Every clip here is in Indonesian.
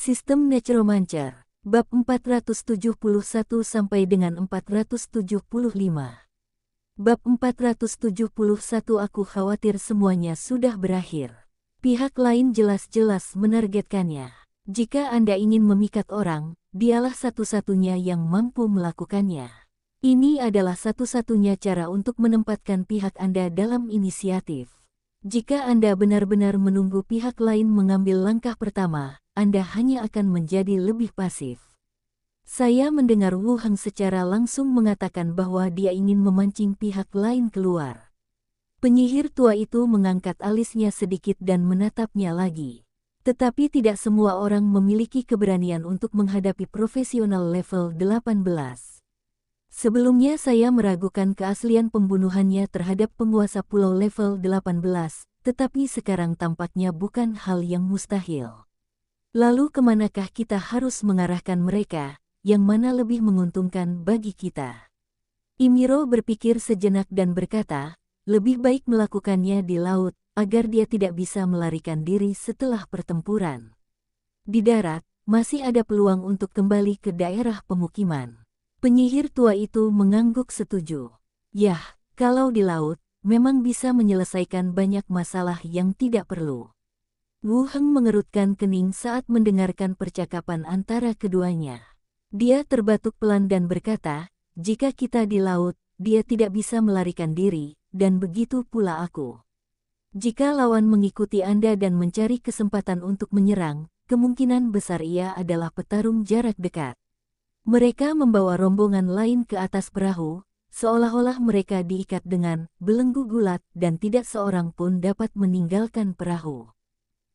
Sistem Necromancer, bab 471 sampai dengan 475. Bab 471. Aku khawatir semuanya sudah berakhir. Pihak lain jelas-jelas menargetkannya. Jika Anda ingin memikat orang, dialah satu-satunya yang mampu melakukannya. Ini adalah satu-satunya cara untuk menempatkan pihak Anda dalam inisiatif. Jika Anda benar-benar menunggu pihak lain mengambil langkah pertama, Anda hanya akan menjadi lebih pasif. Saya mendengar Wu Heng secara langsung mengatakan bahwa dia ingin memancing pihak lain keluar. Penyihir tua itu mengangkat alisnya sedikit dan menatapnya lagi. Tetapi tidak semua orang memiliki keberanian untuk menghadapi profesional level 18. Sebelumnya saya meragukan keaslian pembunuhannya terhadap penguasa pulau level 18, tetapi sekarang tampaknya bukan hal yang mustahil. Lalu kemanakah kita harus mengarahkan mereka, yang mana lebih menguntungkan bagi kita? Imiro berpikir sejenak dan berkata, lebih baik melakukannya di laut, agar dia tidak bisa melarikan diri setelah pertempuran. Di darat, masih ada peluang untuk kembali ke daerah pemukiman. Penyihir tua itu mengangguk setuju. Yah, kalau di laut, memang bisa menyelesaikan banyak masalah yang tidak perlu. Wu Heng mengerutkan kening saat mendengarkan percakapan antara keduanya. Dia terbatuk pelan dan berkata, jika kita di laut, dia tidak bisa melarikan diri, dan begitu pula aku. Jika lawan mengikuti Anda dan mencari kesempatan untuk menyerang, kemungkinan besar ia adalah petarung jarak dekat. Mereka membawa rombongan lain ke atas perahu, seolah-olah mereka diikat dengan belenggu gulat dan tidak seorang pun dapat meninggalkan perahu.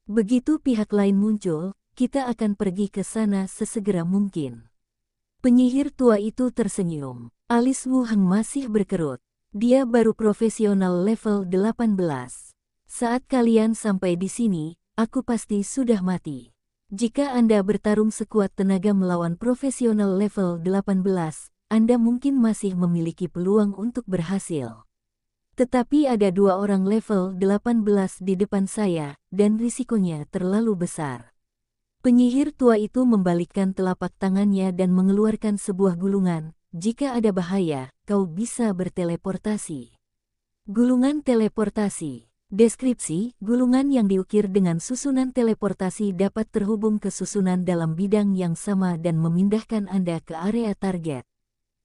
Begitu pihak lain muncul, kita akan pergi ke sana sesegera mungkin. Penyihir tua itu tersenyum. Alis Wu Heng masih berkerut. Dia baru profesional level 18. Saat kalian sampai di sini, aku pasti sudah mati. Jika Anda bertarung sekuat tenaga melawan profesional level 18, Anda mungkin masih memiliki peluang untuk berhasil. Tetapi ada dua orang level 18 di depan saya, dan risikonya terlalu besar. Penyihir tua itu membalikkan telapak tangannya dan mengeluarkan sebuah gulungan. Jika ada bahaya, kau bisa berteleportasi. Gulungan teleportasi. Deskripsi, gulungan yang diukir dengan susunan teleportasi dapat terhubung ke susunan dalam bidang yang sama dan memindahkan Anda ke area target.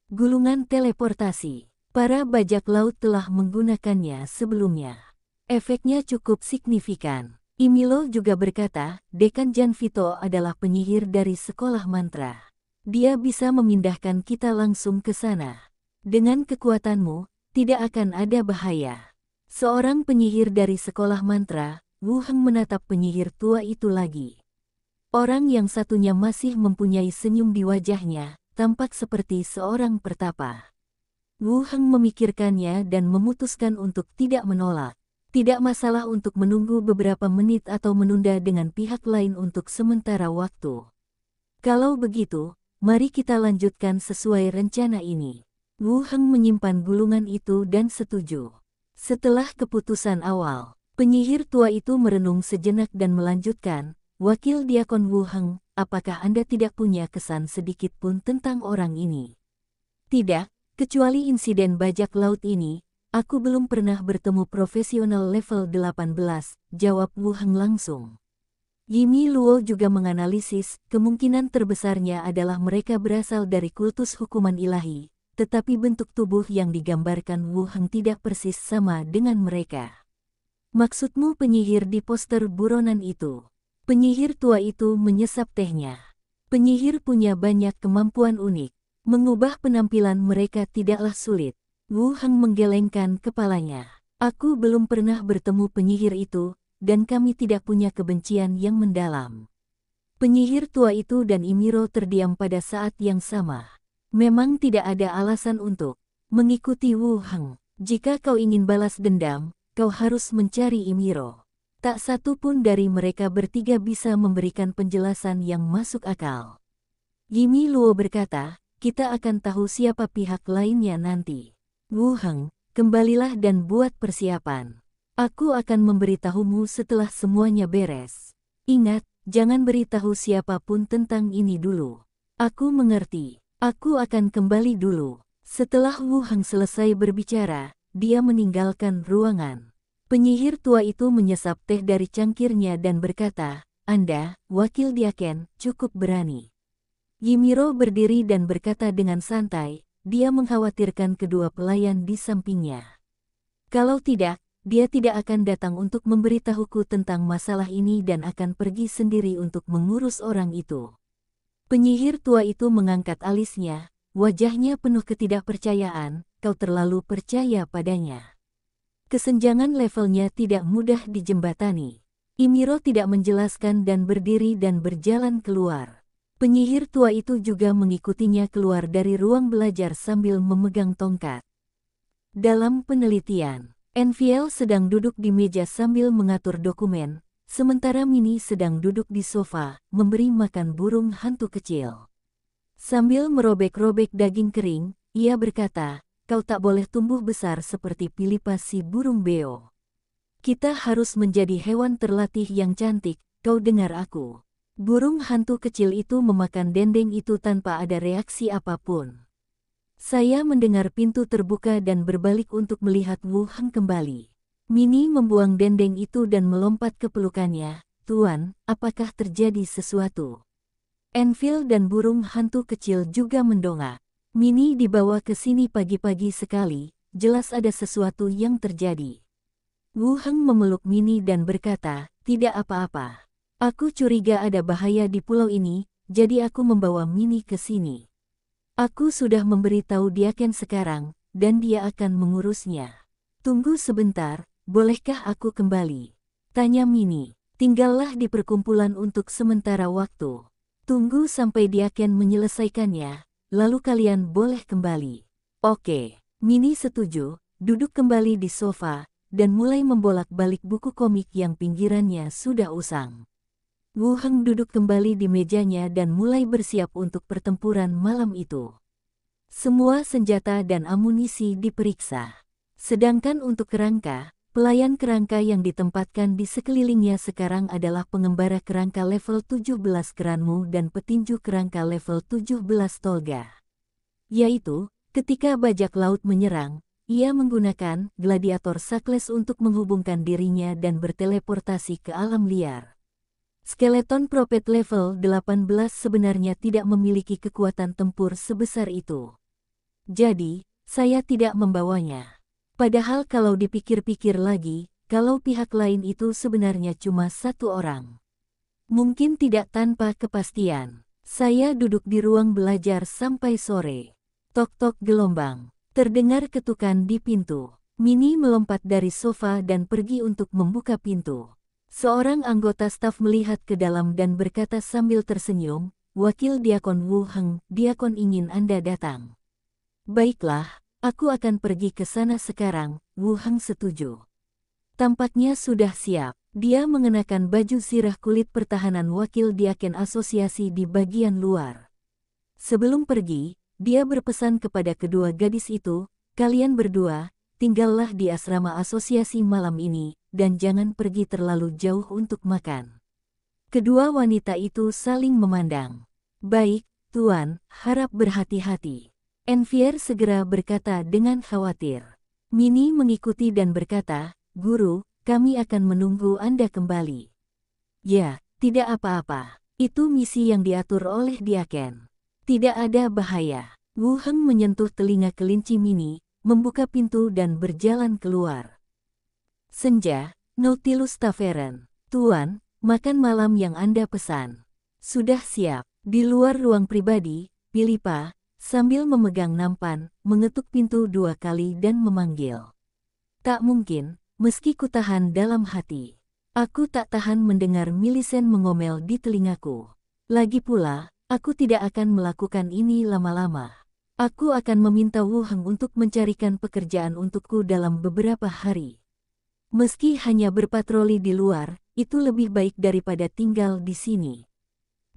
Gulungan teleportasi. Para bajak laut telah menggunakannya sebelumnya. Efeknya cukup signifikan. Imilo juga berkata, Dekan Janvito adalah penyihir dari sekolah mantra. Dia bisa memindahkan kita langsung ke sana. Dengan kekuatanmu, tidak akan ada bahaya. Seorang penyihir dari sekolah mantra, Wu Heng menatap penyihir tua itu lagi. Orang yang satunya masih mempunyai senyum di wajahnya, tampak seperti seorang pertapa. Wu Heng memikirkannya dan memutuskan untuk tidak menolak. Tidak masalah untuk menunggu beberapa menit atau menunda dengan pihak lain untuk sementara waktu. Kalau begitu, mari kita lanjutkan sesuai rencana ini. Wu Heng menyimpan gulungan itu dan setuju. Setelah keputusan awal, penyihir tua itu merenung sejenak dan melanjutkan, Wakil Diakon Wu Heng, apakah Anda tidak punya kesan sedikit pun tentang orang ini? Tidak, kecuali insiden bajak laut ini, aku belum pernah bertemu profesional level 18, jawab Wu Heng langsung. Yimi Luo juga menganalisis, kemungkinan terbesarnya adalah mereka berasal dari kultus hukuman ilahi. Tetapi bentuk tubuh yang digambarkan Wu Heng tidak persis sama dengan mereka. Maksudmu penyihir di poster buronan itu? Penyihir tua itu menyesap tehnya. Penyihir punya banyak kemampuan unik. Mengubah penampilan mereka tidaklah sulit. Wu Heng menggelengkan kepalanya. Aku belum pernah bertemu penyihir itu, dan kami tidak punya kebencian yang mendalam. Penyihir tua itu dan Imiro terdiam pada saat yang sama. Memang tidak ada alasan untuk mengikuti Wu Heng. Jika kau ingin balas dendam, kau harus mencari Imiro. Tak satu pun dari mereka bertiga bisa memberikan penjelasan yang masuk akal. Yimi Luo berkata, kita akan tahu siapa pihak lainnya nanti. Wu Heng, kembalilah dan buat persiapan. Aku akan memberitahumu setelah semuanya beres. Ingat, jangan beritahu siapapun tentang ini dulu. Aku mengerti. Aku akan kembali dulu. Setelah Wu Heng selesai berbicara, dia meninggalkan ruangan. Penyihir tua itu menyesap teh dari cangkirnya dan berkata, "Anda, wakil Diaken, cukup berani." Yimiro berdiri dan berkata dengan santai, dia mengkhawatirkan kedua pelayan di sampingnya. Kalau tidak, dia tidak akan datang untuk memberitahuku tentang masalah ini dan akan pergi sendiri untuk mengurus orang itu. Penyihir tua itu mengangkat alisnya, wajahnya penuh ketidakpercayaan, kau terlalu percaya padanya. Kesenjangan levelnya tidak mudah dijembatani. Imiro tidak menjelaskan dan berdiri dan berjalan keluar. Penyihir tua itu juga mengikutinya keluar dari ruang belajar sambil memegang tongkat. Dalam penelitian, Enfiel sedang duduk di meja sambil mengatur dokumen, sementara Minnie sedang duduk di sofa, memberi makan burung hantu kecil. Sambil merobek-robek daging kering, ia berkata, "Kau tak boleh tumbuh besar seperti Pilipa si burung beo. Kita harus menjadi hewan terlatih yang cantik, kau dengar aku." Burung hantu kecil itu memakan dendeng itu tanpa ada reaksi apapun. Saya mendengar pintu terbuka dan berbalik untuk melihat Wu Heng kembali. Minnie membuang dendeng itu dan melompat ke pelukannya. "Tuan, apakah terjadi sesuatu?" Enfiel dan burung hantu kecil juga mendongak. "Minnie dibawa ke sini pagi-pagi sekali, jelas ada sesuatu yang terjadi." Wu Heng memeluk Minnie dan berkata, "Tidak apa-apa. Aku curiga ada bahaya di pulau ini, jadi aku membawa Minnie ke sini. Aku sudah memberitahu Diaken sekarang, dan dia akan mengurusnya." "Tunggu sebentar, bolehkah aku kembali?" tanya Minnie. "Tinggallah di perkumpulan untuk sementara waktu. Tunggu sampai Diaken menyelesaikannya, lalu kalian boleh kembali." "Oke." Minnie setuju, duduk kembali di sofa, dan mulai membolak-balik buku komik yang pinggirannya sudah usang. Wu Heng duduk kembali di mejanya dan mulai bersiap untuk pertempuran malam itu. Semua senjata dan amunisi diperiksa. Sedangkan untuk kerangka, pelayan kerangka yang ditempatkan di sekelilingnya sekarang adalah pengembara kerangka level 17 Keranmu dan petinju kerangka level 17 Tolga. Yaitu, ketika bajak laut menyerang, ia menggunakan gladiator Sakles untuk menghubungkan dirinya dan berteleportasi ke alam liar. Skeleton Prophet level 18 sebenarnya tidak memiliki kekuatan tempur sebesar itu. Jadi, saya tidak membawanya. Padahal kalau dipikir-pikir lagi, kalau pihak lain itu sebenarnya cuma satu orang. Mungkin tidak tanpa kepastian. Saya duduk di ruang belajar sampai sore. Tok-tok gelombang. Terdengar ketukan di pintu. Minnie melompat dari sofa dan pergi untuk membuka pintu. Seorang anggota staf melihat ke dalam dan berkata sambil tersenyum, "Wakil Diakon Wu Heng, Diakon ingin Anda datang." "Baiklah, aku akan pergi ke sana sekarang." Wu Heng setuju. Tampaknya sudah siap. Dia mengenakan baju sirah kulit pertahanan wakil Diaken asosiasi di bagian luar. Sebelum pergi, dia berpesan kepada kedua gadis itu, "Kalian berdua, tinggallah di asrama asosiasi malam ini, dan jangan pergi terlalu jauh untuk makan." Kedua wanita itu saling memandang. "Baik, Tuan, harap berhati-hati." Enfier segera berkata dengan khawatir. Minnie mengikuti dan berkata, "Guru, kami akan menunggu Anda kembali." "Ya, tidak apa-apa. Itu misi yang diatur oleh Diaken. Tidak ada bahaya." Wu Heng menyentuh telinga kelinci Minnie, membuka pintu dan berjalan keluar. Senja, Nautilus Tavern. "Tuan, makan malam yang Anda pesan sudah siap." Di luar ruang pribadi, Pilipa, sambil memegang nampan, mengetuk pintu 2 kali dan memanggil. "Tak mungkin, meski ku tahan dalam hati. Aku tak tahan mendengar Millicent mengomel di telingaku. Lagi pula, aku tidak akan melakukan ini lama-lama. Aku akan meminta Wu Heng untuk mencarikan pekerjaan untukku dalam beberapa hari. Meski hanya berpatroli di luar, itu lebih baik daripada tinggal di sini."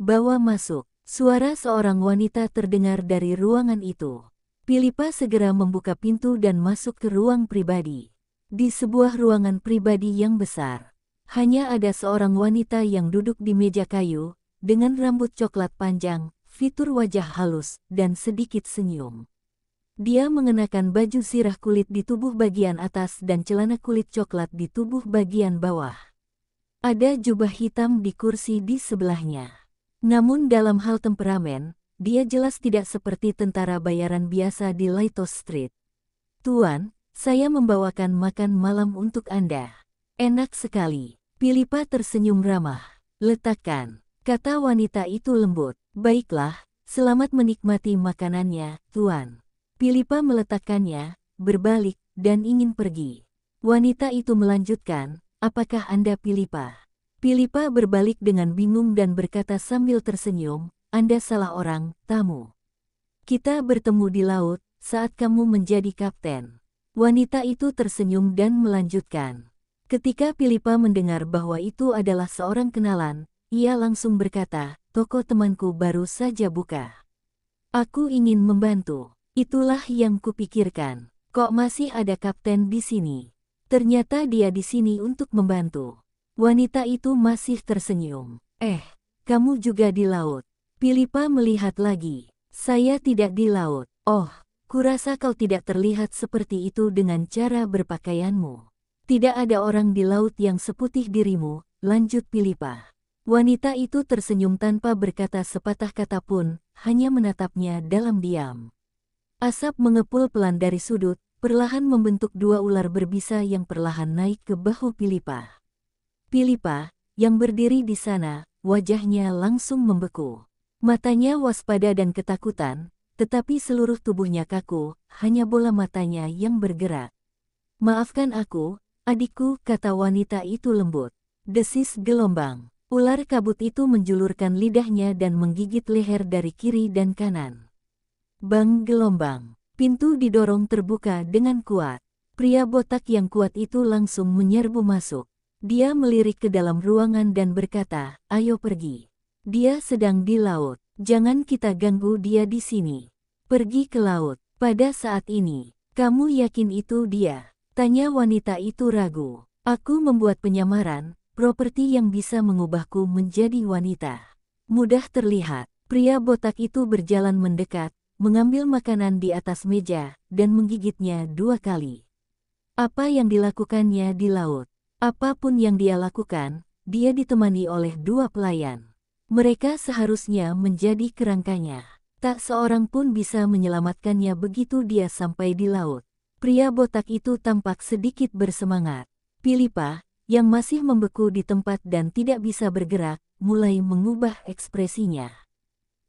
"Bawa masuk." Suara seorang wanita terdengar dari ruangan itu. Pilipa segera membuka pintu dan masuk ke ruang pribadi. Di sebuah ruangan pribadi yang besar, Hanya ada seorang wanita yang duduk di meja kayu, dengan rambut coklat panjang, fitur wajah halus, dan sedikit senyum. Dia mengenakan baju sirah kulit di tubuh bagian atas dan celana kulit coklat di tubuh bagian bawah. Ada jubah hitam di kursi di sebelahnya. Namun dalam hal temperamen, dia jelas tidak seperti tentara bayaran biasa di Lighthouse Street. "Tuan, saya membawakan makan malam untuk Anda." "Enak sekali." Philippa tersenyum ramah. "Letakkan," kata wanita itu lembut. "Baiklah, selamat menikmati makanannya, Tuan." Philippa meletakkannya, berbalik, dan ingin pergi. Wanita itu melanjutkan, "Apakah Anda Philippa?" Philippa berbalik dengan bingung dan berkata sambil tersenyum, "Anda salah orang, tamu. Kita bertemu di laut, saat kamu menjadi kapten." Wanita itu tersenyum dan melanjutkan. Ketika Philippa mendengar bahwa itu adalah seorang kenalan, ia langsung berkata, "Toko temanku baru saja buka. Aku ingin membantu." "Itulah yang kupikirkan. Kok masih ada kapten di sini?" "Ternyata dia di sini untuk membantu." Wanita itu masih tersenyum. Kamu juga di laut?" Philippa melihat lagi. "Saya tidak di laut." "Oh, kurasa kau tidak terlihat seperti itu dengan cara berpakaianmu." "Tidak ada orang di laut yang seputih dirimu," lanjut Philippa. Wanita itu tersenyum tanpa berkata sepatah kata pun, hanya menatapnya dalam diam. Asap mengepul pelan dari sudut, perlahan membentuk dua ular berbisa yang perlahan naik ke bahu Philippa. Philippa, yang berdiri di sana, wajahnya langsung membeku. Matanya waspada dan ketakutan, tetapi seluruh tubuhnya kaku, hanya bola matanya yang bergerak. "Maafkan aku, adikku," kata wanita itu lembut. Desis gelombang. Ular kabut itu menjulurkan lidahnya dan menggigit leher dari kiri dan kanan. Bang gelombang. Pintu didorong terbuka dengan kuat. Pria botak yang kuat itu langsung menyerbu masuk. Dia melirik ke dalam ruangan dan berkata, "Ayo pergi. Dia sedang di laut. Jangan kita ganggu dia di sini. Pergi ke laut." "Pada saat ini, kamu yakin itu dia?" tanya wanita itu ragu. "Aku membuat penyamaran, properti yang bisa mengubahku menjadi wanita." "Mudah terlihat." Pria botak itu berjalan mendekat, mengambil makanan di atas meja, dan menggigitnya 2 kali. Apa yang dilakukannya di laut? Apapun yang dia lakukan, dia ditemani oleh 2 pelayan. Mereka seharusnya menjadi kerangkanya. Tak seorang pun bisa menyelamatkannya begitu dia sampai di laut. Pria botak itu tampak sedikit bersemangat. Philippa, yang masih membeku di tempat dan tidak bisa bergerak, mulai mengubah ekspresinya.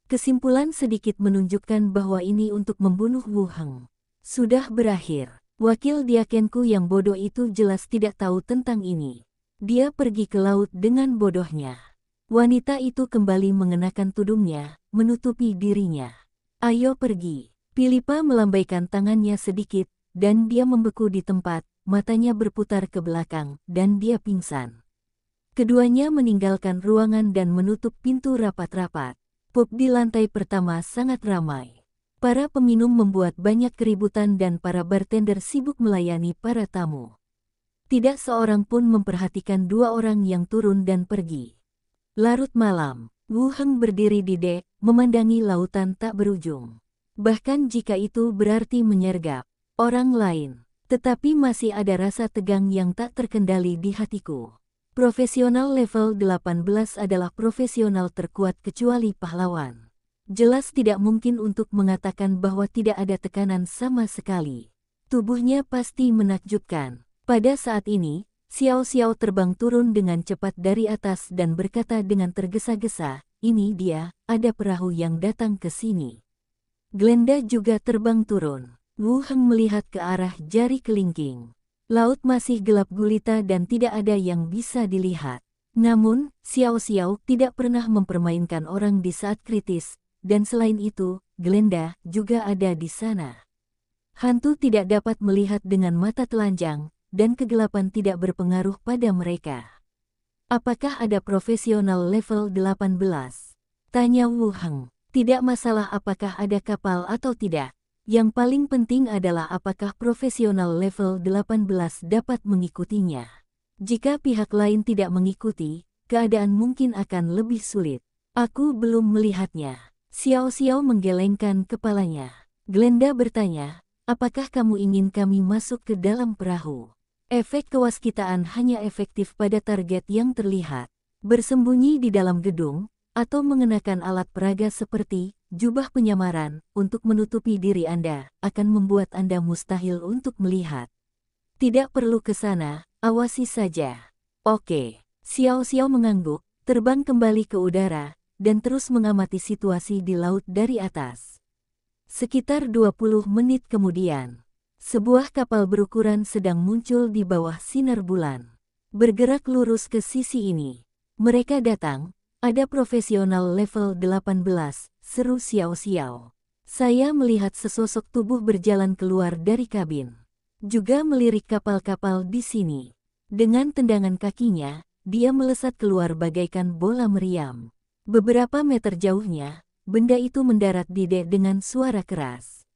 Kesimpulan sedikit menunjukkan bahwa ini untuk membunuh Wu Heng. Sudah berakhir. Wakil diakenku yang bodoh itu jelas tidak tahu tentang ini. Dia pergi ke laut dengan bodohnya. Wanita itu kembali mengenakan tudungnya, menutupi dirinya. "Ayo pergi." Philippa melambaikan tangannya sedikit, dan dia membeku di tempat, matanya berputar ke belakang, dan dia pingsan. Keduanya meninggalkan ruangan dan menutup pintu rapat-rapat. Pub di lantai pertama sangat ramai. Para peminum membuat banyak keributan dan para bartender sibuk melayani para tamu. Tidak seorang pun memperhatikan 2 orang yang turun dan pergi. Larut malam, Wu Heng berdiri di dek, memandangi lautan tak berujung. Bahkan jika itu berarti menyergap orang lain, tetapi masih ada rasa tegang yang tak terkendali di hatiku. Profesional level 18 adalah profesional terkuat kecuali pahlawan. Jelas tidak mungkin untuk mengatakan bahwa tidak ada tekanan sama sekali. Tubuhnya pasti menakjubkan. Pada saat ini, Xiao Xiao terbang turun dengan cepat dari atas dan berkata dengan tergesa-gesa, "Ini dia, ada perahu yang datang ke sini." Glenda juga terbang turun. Wu Heng melihat ke arah jari kelingking. Laut masih gelap gulita dan tidak ada yang bisa dilihat. Namun, Xiao Xiao tidak pernah mempermainkan orang di saat kritis, dan selain itu, Glenda juga ada di sana. Hantu tidak dapat melihat dengan mata telanjang, dan kegelapan tidak berpengaruh pada mereka. "Apakah ada profesional level 18? Tanya Wu Heng. "Tidak masalah apakah ada kapal atau tidak. Yang paling penting adalah apakah profesional level 18 dapat mengikutinya." Jika pihak lain tidak mengikuti, keadaan mungkin akan lebih sulit. Aku belum melihatnya. Xiao Xiao menggelengkan kepalanya. Glenda bertanya, apakah kamu ingin kami masuk ke dalam perahu? Efek kewaskitaan hanya efektif pada target yang terlihat. Bersembunyi di dalam gedung, atau mengenakan alat peraga seperti jubah penyamaran untuk menutupi diri Anda, akan membuat Anda mustahil untuk melihat. Tidak perlu ke sana, awasi saja. Oke. Xiao Xiao mengangguk, terbang kembali ke udara, dan terus mengamati situasi di laut dari atas. Sekitar 20 menit kemudian, sebuah kapal berukuran sedang muncul di bawah sinar bulan. Bergerak lurus ke sisi ini. Mereka datang, ada profesional level 18, seru Xiao Xiao. Saya melihat sesosok tubuh berjalan keluar dari kabin. Juga melirik kapal-kapal di sini. Dengan tendangan kakinya, dia melesat keluar bagaikan bola meriam. Beberapa meter jauhnya, benda itu mendarat di dek dengan suara keras.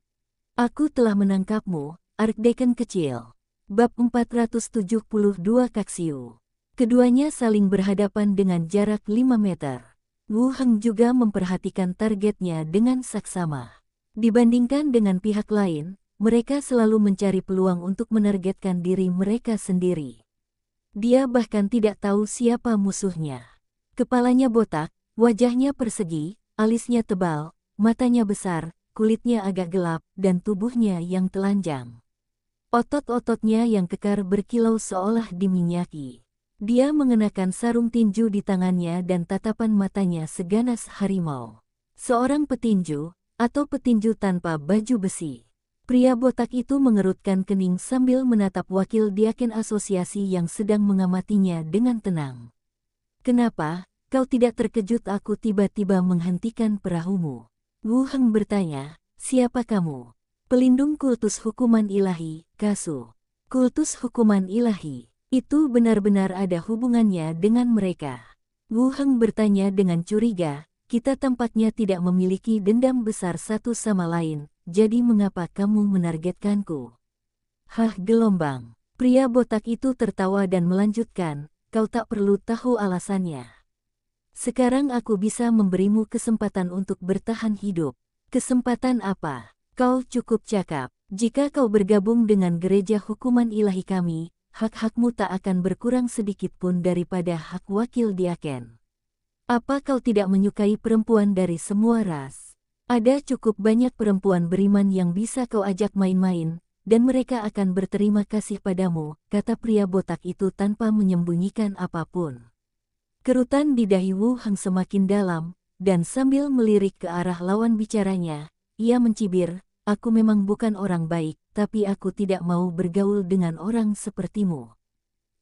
Aku telah menangkapmu, Archdeacon kecil. Bab 472 Kaksiu. Keduanya saling berhadapan dengan jarak 5 meter. Wu Heng juga memperhatikan targetnya dengan saksama. Dibandingkan dengan pihak lain, mereka selalu mencari peluang untuk menargetkan diri mereka sendiri. Dia bahkan tidak tahu siapa musuhnya. Kepalanya botak, wajahnya persegi, alisnya tebal, matanya besar, kulitnya agak gelap, dan tubuhnya yang telanjang. Otot-ototnya yang kekar berkilau seolah diminyaki. Dia mengenakan sarung tinju di tangannya dan tatapan matanya seganas harimau. Seorang petinju, atau petinju tanpa baju besi. Pria botak itu mengerutkan kening sambil menatap wakil diaken asosiasi yang sedang mengamatinya dengan tenang. Kenapa, kau tidak terkejut aku tiba-tiba menghentikan perahumu? Wu Heng bertanya, siapa kamu? Pelindung kultus hukuman ilahi, Kasu. Kultus hukuman ilahi, itu benar-benar ada hubungannya dengan mereka. Wu Heng bertanya dengan curiga, kita tampaknya tidak memiliki dendam besar satu sama lain. Jadi mengapa kamu menargetkanku? Hah, gelombang. Pria botak itu tertawa dan melanjutkan, kau tak perlu tahu alasannya. Sekarang aku bisa memberimu kesempatan untuk bertahan hidup. Kesempatan apa? Kau cukup cakap. Jika kau bergabung dengan gereja hukuman ilahi kami, hak-hakmu tak akan berkurang sedikit pun daripada hak wakil diaken. Apa kau tidak menyukai perempuan dari semua ras? Ada cukup banyak perempuan beriman yang bisa kau ajak main-main, dan mereka akan berterima kasih padamu, kata pria botak itu tanpa menyembunyikan apapun. Kerutan di dahi Wu Heng semakin dalam, dan sambil melirik ke arah lawan bicaranya, ia mencibir, aku memang bukan orang baik, tapi aku tidak mau bergaul dengan orang sepertimu.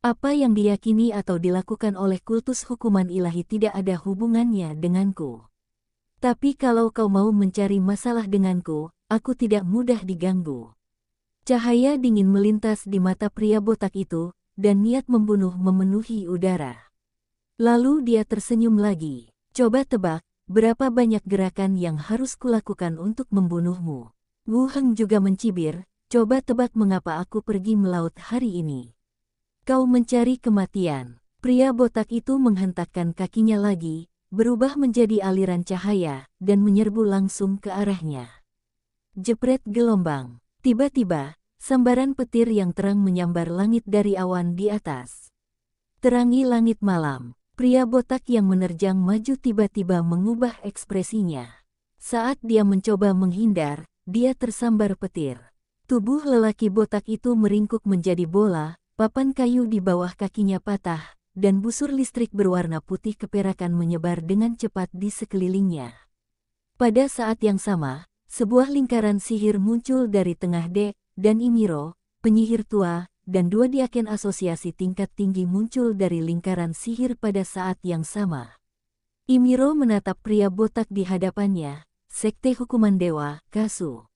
Apa yang diyakini atau dilakukan oleh kultus hukuman ilahi tidak ada hubungannya denganku. Tapi kalau kau mau mencari masalah denganku, aku tidak mudah diganggu. Cahaya dingin melintas di mata pria botak itu, dan niat membunuh memenuhi udara. Lalu dia tersenyum lagi. Coba tebak, berapa banyak gerakan yang harus kulakukan untuk membunuhmu? Wu Heng juga mencibir, coba tebak mengapa aku pergi melaut hari ini. Kau mencari kematian. Pria botak itu menghentakkan kakinya lagi, berubah menjadi aliran cahaya, dan menyerbu langsung ke arahnya. Jepret gelombang. Tiba-tiba, sambaran petir yang terang menyambar langit dari awan di atas. Terangi langit malam. Pria botak yang menerjang maju tiba-tiba mengubah ekspresinya. Saat dia mencoba menghindar, dia tersambar petir. Tubuh lelaki botak itu meringkuk menjadi bola, papan kayu di bawah kakinya patah, dan busur listrik berwarna putih keperakan menyebar dengan cepat di sekelilingnya. Pada saat yang sama, sebuah lingkaran sihir muncul dari tengah dek, dan Imiro, penyihir tua, dan dua diaken asosiasi tingkat tinggi muncul dari lingkaran sihir pada saat yang sama. Imiro menatap pria botak di hadapannya, Sekte Hukuman Dewa, Kasu.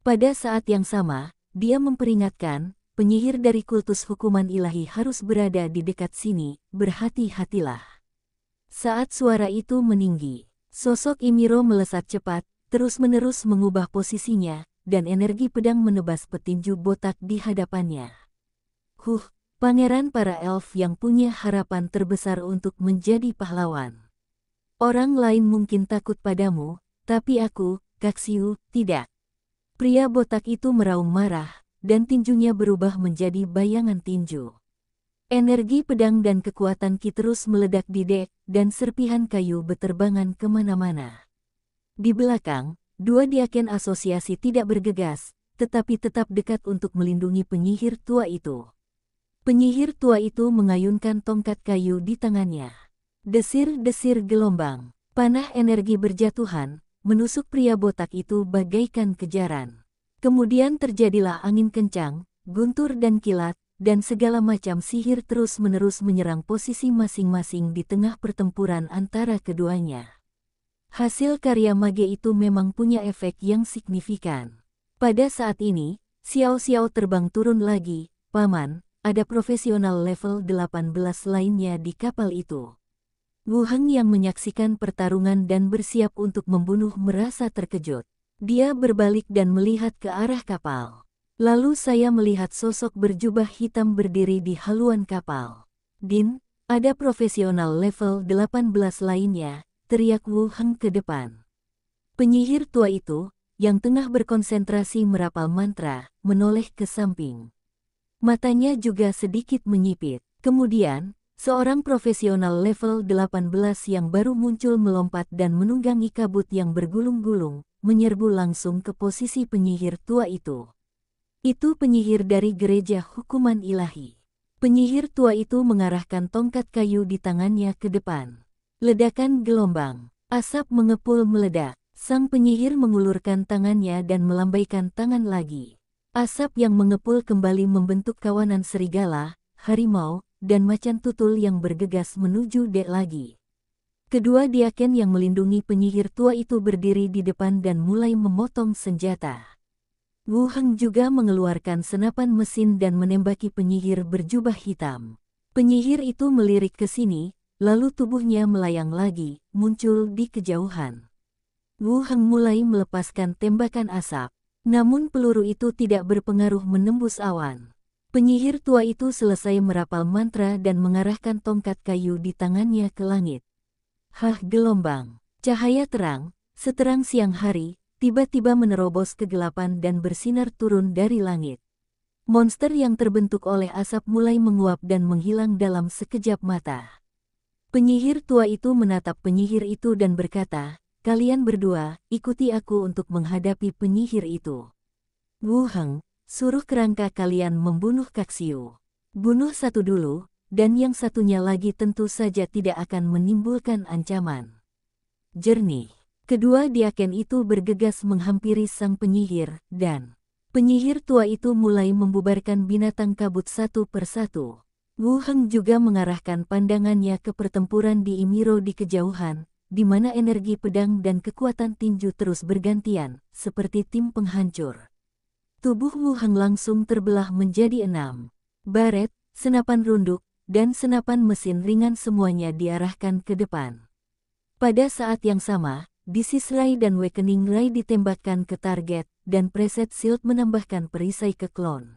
Pada saat yang sama, dia memperingatkan, penyihir dari kultus hukuman ilahi harus berada di dekat sini, berhati-hatilah. Saat suara itu meninggi, sosok Imiro melesat cepat, terus-menerus mengubah posisinya, dan energi pedang menebas petinju botak di hadapannya. pangeran para elf yang punya harapan terbesar untuk menjadi pahlawan. Orang lain mungkin takut padamu, tapi aku, Kaxiu, tidak. Pria botak itu meraung marah, dan tinjunya berubah menjadi bayangan tinju. Energi pedang dan kekuatan Ki terus meledak di dek, dan serpihan kayu beterbangan kemana-mana. Di belakang, dua diaken asosiasi tidak bergegas, tetapi tetap dekat untuk melindungi penyihir tua itu. Penyihir tua itu mengayunkan tongkat kayu di tangannya. Desir-desir gelombang, panah energi berjatuhan, menusuk pria botak itu bagaikan kejaran. Kemudian terjadilah angin kencang, guntur dan kilat, dan segala macam sihir terus-menerus menyerang posisi masing-masing di tengah pertempuran antara keduanya. Hasil karya mage itu memang punya efek yang signifikan. Pada saat ini, Xiao Xiao terbang turun lagi, Paman, ada profesional level 18 lainnya di kapal itu. Wu Heng yang menyaksikan pertarungan dan bersiap untuk membunuh merasa terkejut. Dia berbalik dan melihat ke arah kapal. Lalu saya melihat sosok berjubah hitam berdiri di haluan kapal. Din, ada profesional level 18 lainnya, teriak Wu Heng ke depan. Penyihir tua itu, yang tengah berkonsentrasi merapal mantra, menoleh ke samping. Matanya juga sedikit menyipit. Kemudian, seorang profesional level 18 yang baru muncul melompat dan menunggangi kabut yang bergulung-gulung, menyerbu langsung ke posisi penyihir tua itu. Itu penyihir dari gereja hukuman ilahi. Penyihir tua itu mengarahkan tongkat kayu di tangannya ke depan. Ledakan gelombang, asap mengepul meledak. Sang penyihir mengulurkan tangannya dan melambaikan tangan lagi. Asap yang mengepul kembali membentuk kawanan serigala, harimau, dan macan tutul yang bergegas menuju dek lagi. Kedua diaken yang melindungi penyihir tua itu berdiri di depan dan mulai memotong senjata. Wu Heng juga mengeluarkan senapan mesin dan menembaki penyihir berjubah hitam. Penyihir itu melirik ke sini, lalu tubuhnya melayang lagi, muncul di kejauhan. Wu Heng mulai melepaskan tembakan asap, namun peluru itu tidak berpengaruh menembus awan. Penyihir tua itu selesai merapal mantra dan mengarahkan tongkat kayu di tangannya ke langit. Hah, gelombang, cahaya terang, seterang siang hari, tiba-tiba menerobos kegelapan dan bersinar turun dari langit. Monster yang terbentuk oleh asap mulai menguap dan menghilang dalam sekejap mata. Penyihir tua itu menatap penyihir itu dan berkata, "Kalian berdua, ikuti aku untuk menghadapi penyihir itu." Wu Heng, suruh kerangka kalian membunuh Kaxiu. Bunuh satu dulu, dan yang satunya lagi tentu saja tidak akan menimbulkan ancaman. Jernih. Kedua diaken itu bergegas menghampiri sang penyihir, dan penyihir tua itu mulai membubarkan binatang kabut satu persatu. Wu Heng juga mengarahkan pandangannya ke pertempuran di Imiro di kejauhan, di mana energi pedang dan kekuatan tinju terus bergantian, seperti tim penghancur. Tubuh Wu Heng langsung terbelah menjadi 6. Baret, senapan runduk, dan senapan mesin ringan semuanya diarahkan ke depan. Pada saat yang sama, Disease Ray dan Awakening Ray ditembakkan ke target, dan Preset Shield menambahkan perisai ke klon.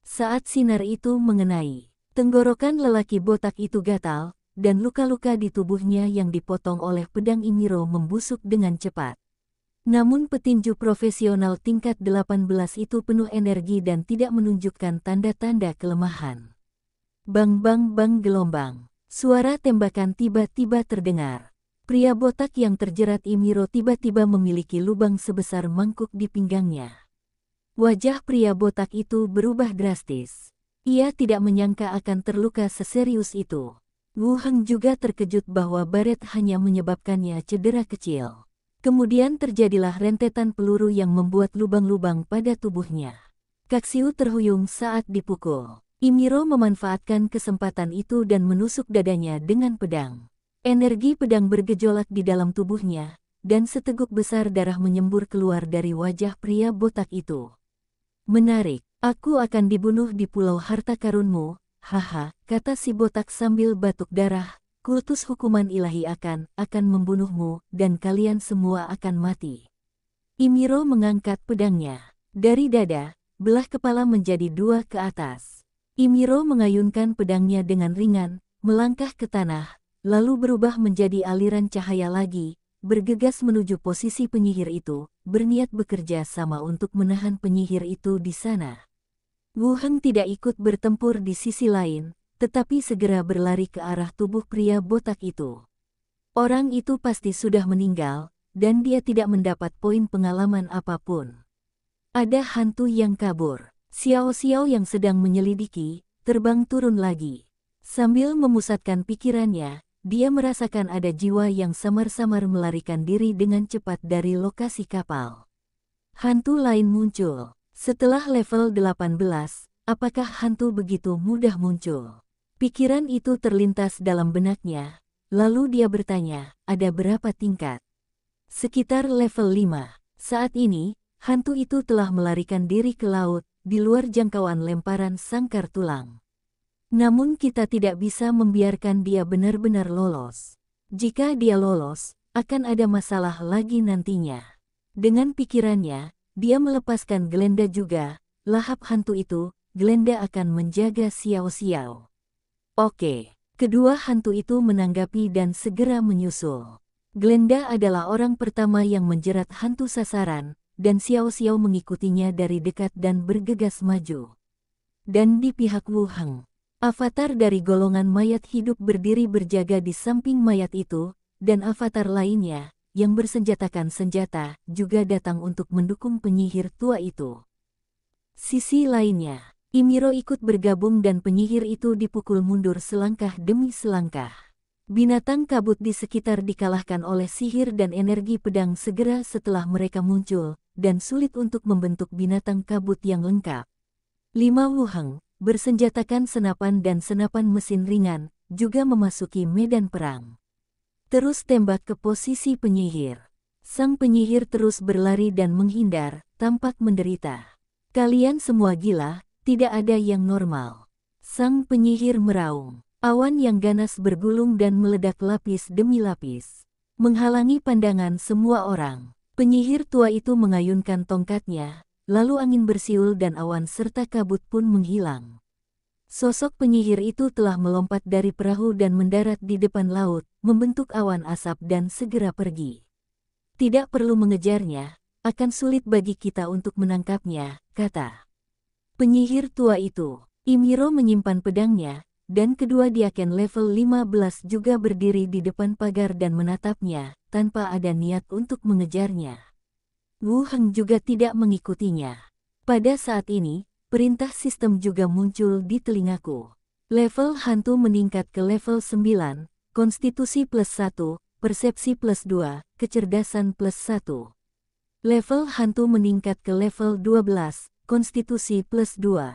Saat sinar itu mengenai tenggorokan lelaki botak itu gatal, dan luka-luka di tubuhnya yang dipotong oleh pedang Imiro membusuk dengan cepat. Namun petinju profesional tingkat 18 itu penuh energi dan tidak menunjukkan tanda-tanda kelemahan. Bang-bang-bang gelombang. Suara tembakan tiba-tiba terdengar. Pria botak yang terjerat Imiro tiba-tiba memiliki lubang sebesar mangkuk di pinggangnya. Wajah pria botak itu berubah drastis. Ia tidak menyangka akan terluka seserius itu. Wu Heng juga terkejut bahwa baret hanya menyebabkannya cedera kecil. Kemudian terjadilah rentetan peluru yang membuat lubang-lubang pada tubuhnya. Kaxiu terhuyung saat dipukul. Imiro memanfaatkan kesempatan itu dan menusuk dadanya dengan pedang. Energi pedang bergejolak di dalam tubuhnya, dan seteguk besar darah menyembur keluar dari wajah pria botak itu. "Menarik, aku akan dibunuh di pulau harta karunmu, haha," kata si botak sambil batuk darah. "Kultus hukuman ilahi akan membunuhmu, dan kalian semua akan mati." Imiro mengangkat pedangnya. Dari dada, belah kepala menjadi 2 ke atas. Imiro mengayunkan pedangnya dengan ringan, melangkah ke tanah, lalu berubah menjadi aliran cahaya lagi, bergegas menuju posisi penyihir itu, berniat bekerja sama untuk menahan penyihir itu di sana. Wu Heng tidak ikut bertempur di sisi lain, tetapi segera berlari ke arah tubuh pria botak itu. Orang itu pasti sudah meninggal, dan dia tidak mendapat poin pengalaman apapun. Ada hantu yang kabur. Xiao Xiao yang sedang menyelidiki, terbang turun lagi. Sambil memusatkan pikirannya, dia merasakan ada jiwa yang samar-samar melarikan diri dengan cepat dari lokasi kapal. Hantu lain muncul. Setelah level 18, apakah hantu begitu mudah muncul? Pikiran itu terlintas dalam benaknya, lalu dia bertanya, ada berapa tingkat? Sekitar level 5. Saat ini, hantu itu telah melarikan diri ke laut, di luar jangkauan lemparan sangkar tulang. Namun kita tidak bisa membiarkan dia benar-benar lolos. Jika dia lolos, akan ada masalah lagi nantinya. Dengan pikirannya, dia melepaskan Glenda juga, lahap hantu itu, Glenda akan menjaga Xiao Xiao. Oke, kedua hantu itu menanggapi dan segera menyusul. Glenda adalah orang pertama yang menjerat hantu sasaran, dan Xiao Xiao mengikutinya dari dekat dan bergegas maju. Dan di pihak Wu Heng, avatar dari golongan mayat hidup berdiri berjaga di samping mayat itu, dan avatar lainnya, yang bersenjatakan senjata, juga datang untuk mendukung penyihir tua itu. Sisi lainnya, Imiro ikut bergabung dan penyihir itu dipukul mundur selangkah demi selangkah. Binatang kabut di sekitar dikalahkan oleh sihir dan energi pedang segera setelah mereka muncul, dan sulit untuk membentuk binatang kabut yang lengkap. 5 Wu Heng, bersenjatakan senapan dan senapan mesin ringan, juga memasuki medan perang. Terus tembak ke posisi penyihir. Sang penyihir terus berlari dan menghindar, tampak menderita. Kalian semua gila, tidak ada yang normal. Sang penyihir meraung. Awan yang ganas bergulung dan meledak lapis demi lapis. Menghalangi pandangan semua orang. Penyihir tua itu mengayunkan tongkatnya, lalu angin bersiul dan awan serta kabut pun menghilang. Sosok penyihir itu telah melompat dari perahu dan mendarat di depan laut, membentuk awan asap dan segera pergi. Tidak perlu mengejarnya, akan sulit bagi kita untuk menangkapnya, kata penyihir tua itu. Imiro menyimpan pedangnya, dan kedua diaken level 15 juga berdiri di depan pagar dan menatapnya, tanpa ada niat untuk mengejarnya. Wu Heng juga tidak mengikutinya. Pada saat ini, perintah sistem juga muncul di telingaku. Level hantu meningkat ke level 9, konstitusi +1, persepsi +2, kecerdasan +1. Level hantu meningkat ke level 12, konstitusi +2.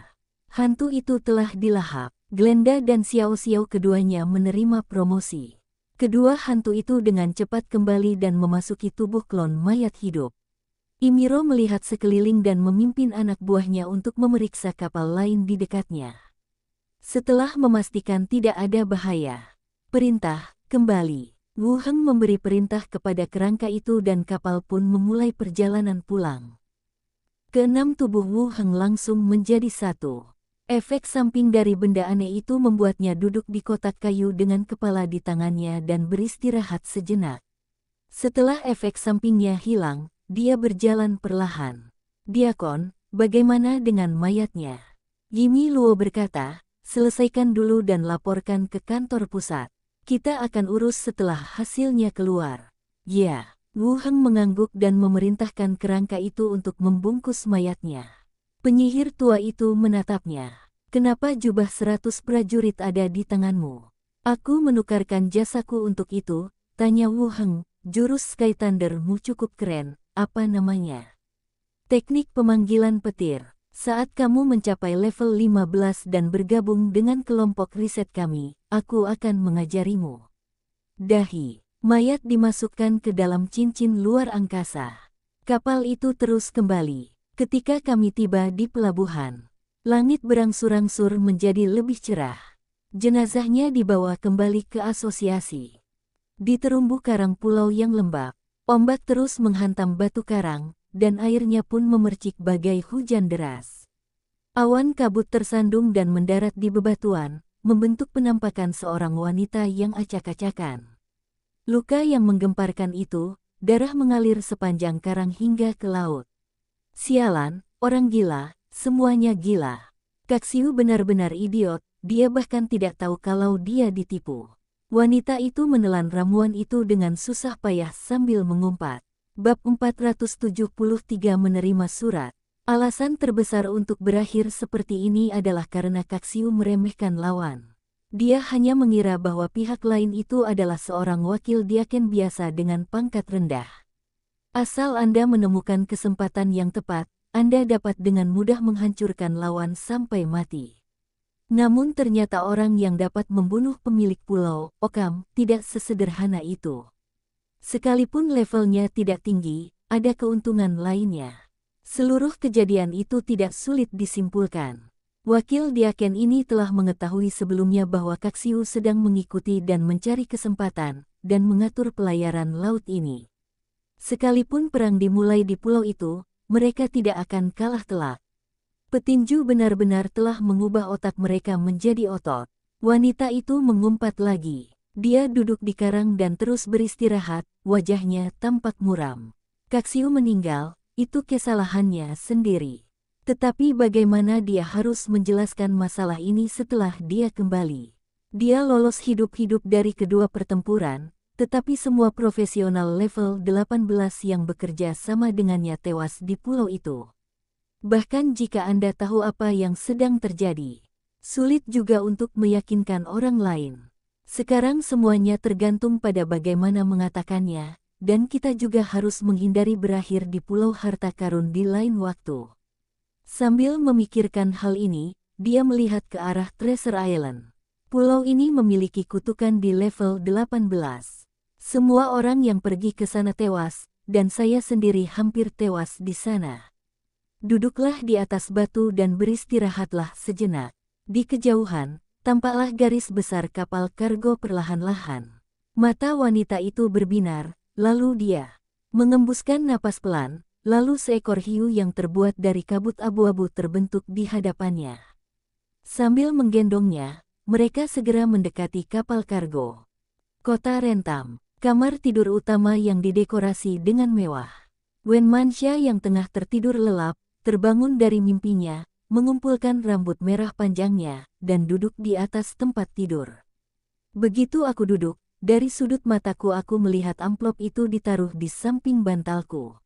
Hantu itu telah dilahap. Glenda dan Xiao Xiao keduanya menerima promosi. Kedua hantu itu dengan cepat kembali dan memasuki tubuh klon mayat hidup. Imiro melihat sekeliling dan memimpin anak buahnya untuk memeriksa kapal lain di dekatnya. Setelah memastikan tidak ada bahaya, perintah, kembali. Wu Heng memberi perintah kepada kerangka itu dan kapal pun memulai perjalanan pulang. Keenam tubuh Wu Heng langsung menjadi satu. Efek samping dari benda aneh itu membuatnya duduk di kotak kayu dengan kepala di tangannya dan beristirahat sejenak. Setelah efek sampingnya hilang, dia berjalan perlahan. Diakon, bagaimana dengan mayatnya? Yimi Luo berkata, selesaikan dulu dan laporkan ke kantor pusat. Kita akan urus setelah hasilnya keluar. Ya, Wu Heng mengangguk dan memerintahkan kerangka itu untuk membungkus mayatnya. Penyihir tua itu menatapnya. Kenapa jubah 100 prajurit ada di tanganmu? Aku menukarkan jasaku untuk itu, tanya Wu Heng. Jurus Sky Thunder-mu cukup keren, apa namanya? Teknik pemanggilan petir. Saat kamu mencapai level 15 dan bergabung dengan kelompok riset kami, aku akan mengajarimu. Dahi. Mayat dimasukkan ke dalam cincin luar angkasa. Kapal itu terus kembali. Ketika kami tiba di pelabuhan, langit berangsur-angsur menjadi lebih cerah. Jenazahnya dibawa kembali ke asosiasi. Di terumbu karang pulau yang lembab, ombak terus menghantam batu karang, dan airnya pun memercik bagai hujan deras. Awan kabut tersandung dan mendarat di bebatuan, membentuk penampakan seorang wanita yang acak-acakan. Luka yang menggemparkan itu, darah mengalir sepanjang karang hingga ke laut. Sialan, orang gila, semuanya gila. Kaksiu benar-benar idiot, dia bahkan tidak tahu kalau dia ditipu. Wanita itu menelan ramuan itu dengan susah payah sambil mengumpat. Bab 473 menerima surat. Alasan terbesar untuk berakhir seperti ini adalah karena Kaksiu meremehkan lawan. Dia hanya mengira bahwa pihak lain itu adalah seorang wakil diaken biasa dengan pangkat rendah. Asal Anda menemukan kesempatan yang tepat, Anda dapat dengan mudah menghancurkan lawan sampai mati. Namun ternyata orang yang dapat membunuh pemilik pulau, Okam, tidak sesederhana itu. Sekalipun levelnya tidak tinggi, ada keuntungan lainnya. Seluruh kejadian itu tidak sulit disimpulkan. Wakil diaken ini telah mengetahui sebelumnya bahwa Kaksiu sedang mengikuti dan mencari kesempatan, dan mengatur pelayaran laut ini. Sekalipun perang dimulai di pulau itu, mereka tidak akan kalah telak. Petinju benar-benar telah mengubah otak mereka menjadi otot. Wanita itu mengumpat lagi. Dia duduk di karang dan terus beristirahat, wajahnya tampak muram. Kaksiu meninggal, itu kesalahannya sendiri. Tetapi bagaimana dia harus menjelaskan masalah ini setelah dia kembali? Dia lolos hidup-hidup dari kedua pertempuran, tetapi semua profesional level 18 yang bekerja sama dengannya tewas di pulau itu. Bahkan jika Anda tahu apa yang sedang terjadi, sulit juga untuk meyakinkan orang lain. Sekarang semuanya tergantung pada bagaimana mengatakannya, dan kita juga harus menghindari berakhir di Pulau Harta Karun di lain waktu. Sambil memikirkan hal ini, dia melihat ke arah Treasure Island. Pulau ini memiliki kutukan di level 18. Semua orang yang pergi ke sana tewas, dan saya sendiri hampir tewas di sana. Duduklah di atas batu dan beristirahatlah sejenak. Di kejauhan, tampaklah garis besar kapal kargo perlahan-lahan. Mata wanita itu berbinar, lalu dia mengembuskan napas pelan, lalu seekor hiu yang terbuat dari kabut abu-abu terbentuk di hadapannya. Sambil menggendongnya, mereka segera mendekati kapal kargo. Kota Rentam, kamar tidur utama yang didekorasi dengan mewah. Wen Manxia yang tengah tertidur lelap, terbangun dari mimpinya, mengumpulkan rambut merah panjangnya, dan duduk di atas tempat tidur. Begitu aku duduk, dari sudut mataku aku melihat amplop itu ditaruh di samping bantalku.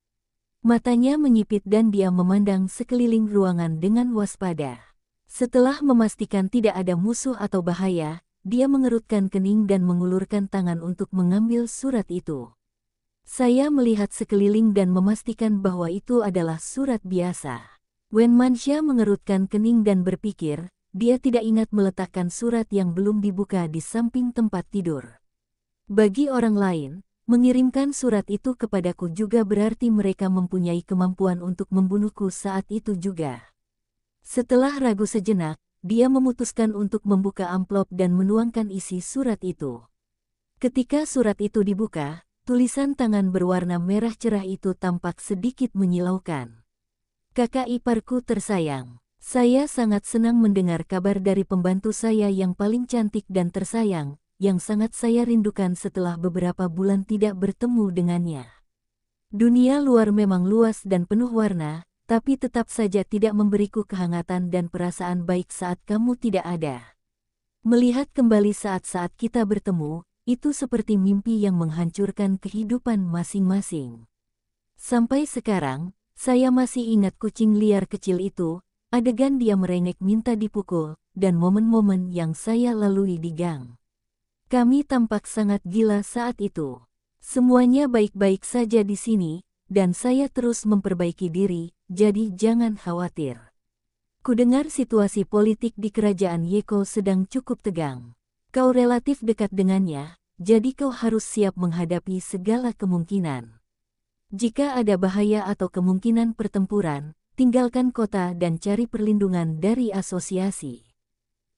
Matanya menyipit dan dia memandang sekeliling ruangan dengan waspada. Setelah memastikan tidak ada musuh atau bahaya, dia mengerutkan kening dan mengulurkan tangan untuk mengambil surat itu. Saya melihat sekeliling dan memastikan bahwa itu adalah surat biasa. Wen Manxia mengerutkan kening dan berpikir, dia tidak ingat meletakkan surat yang belum dibuka di samping tempat tidur. Bagi orang lain, mengirimkan surat itu kepadaku juga berarti mereka mempunyai kemampuan untuk membunuhku saat itu juga. Setelah ragu sejenak, dia memutuskan untuk membuka amplop dan menuangkan isi surat itu. Ketika surat itu dibuka, tulisan tangan berwarna merah cerah itu tampak sedikit menyilaukan. Kakak iparku tersayang, saya sangat senang mendengar kabar dari pembantu saya yang paling cantik dan tersayang, yang sangat saya rindukan setelah beberapa bulan tidak bertemu dengannya. Dunia luar memang luas dan penuh warna, tapi tetap saja tidak memberiku kehangatan dan perasaan baik saat kamu tidak ada. Melihat kembali saat-saat kita bertemu, itu seperti mimpi yang menghancurkan kehidupan masing-masing. Sampai sekarang, saya masih ingat kucing liar kecil itu, adegan dia merengek minta dipukul, dan momen-momen yang saya lalui di gang. Kami tampak sangat gila saat itu. Semuanya baik-baik saja di sini, dan saya terus memperbaiki diri, jadi jangan khawatir. Kudengar situasi politik di kerajaan Yeko sedang cukup tegang. Kau relatif dekat dengannya, jadi kau harus siap menghadapi segala kemungkinan. Jika ada bahaya atau kemungkinan pertempuran, tinggalkan kota dan cari perlindungan dari asosiasi.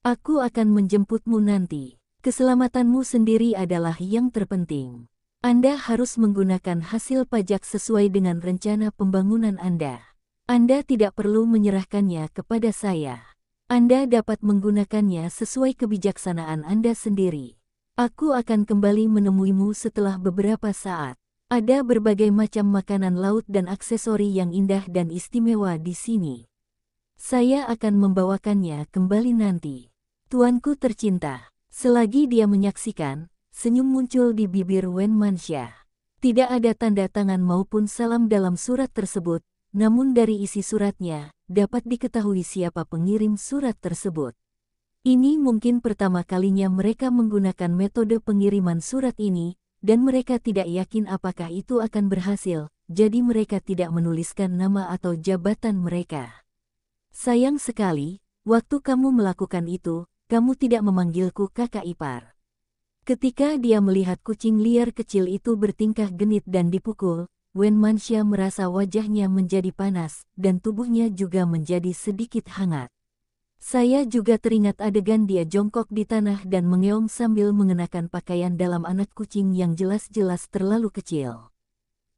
Aku akan menjemputmu nanti. Keselamatanmu sendiri adalah yang terpenting. Anda harus menggunakan hasil pajak sesuai dengan rencana pembangunan Anda. Anda tidak perlu menyerahkannya kepada saya. Anda dapat menggunakannya sesuai kebijaksanaan Anda sendiri. Aku akan kembali menemuimu setelah beberapa saat. Ada berbagai macam makanan laut dan aksesori yang indah dan istimewa di sini. Saya akan membawakannya kembali nanti. Tuanku tercinta. Selagi dia menyaksikan, senyum muncul di bibir Wen Manxia. Tidak ada tanda tangan maupun salam dalam surat tersebut, namun dari isi suratnya, dapat diketahui siapa pengirim surat tersebut. Ini mungkin pertama kalinya mereka menggunakan metode pengiriman surat ini, dan mereka tidak yakin apakah itu akan berhasil, jadi mereka tidak menuliskan nama atau jabatan mereka. Sayang sekali, waktu kamu melakukan itu, kamu tidak memanggilku kakak ipar. Ketika dia melihat kucing liar kecil itu bertingkah genit dan dipukul, Wen Manxia merasa wajahnya menjadi panas, dan tubuhnya juga menjadi sedikit hangat. Saya juga teringat adegan dia jongkok di tanah dan mengeong sambil mengenakan pakaian dalam anak kucing yang jelas-jelas terlalu kecil.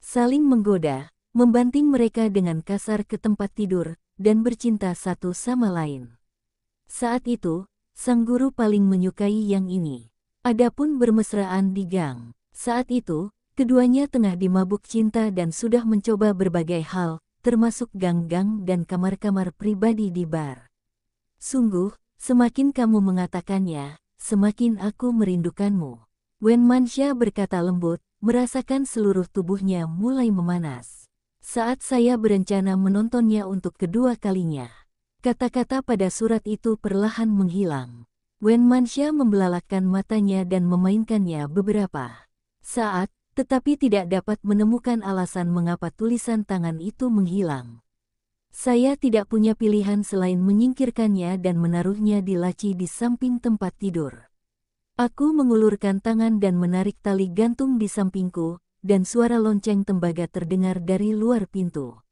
Saling menggoda, membanting mereka dengan kasar ke tempat tidur, dan bercinta satu sama lain. Saat itu, sang guru paling menyukai yang ini. Adapun bermesraan di gang. Saat itu, keduanya tengah dimabuk cinta dan sudah mencoba berbagai hal, termasuk gang-gang dan kamar-kamar pribadi di bar. Sungguh, semakin kamu mengatakannya, semakin aku merindukanmu. Wen Manxia berkata lembut, merasakan seluruh tubuhnya mulai memanas. Saat saya berencana menontonnya untuk kedua kalinya. Kata-kata pada surat itu perlahan menghilang. Wen Manxia membelalakkan matanya dan memainkannya beberapa saat, tetapi tidak dapat menemukan alasan mengapa tulisan tangan itu menghilang. Saya tidak punya pilihan selain menyingkirkannya dan menaruhnya di laci di samping tempat tidur. Aku mengulurkan tangan dan menarik tali gantung di sampingku, dan suara lonceng tembaga terdengar dari luar pintu.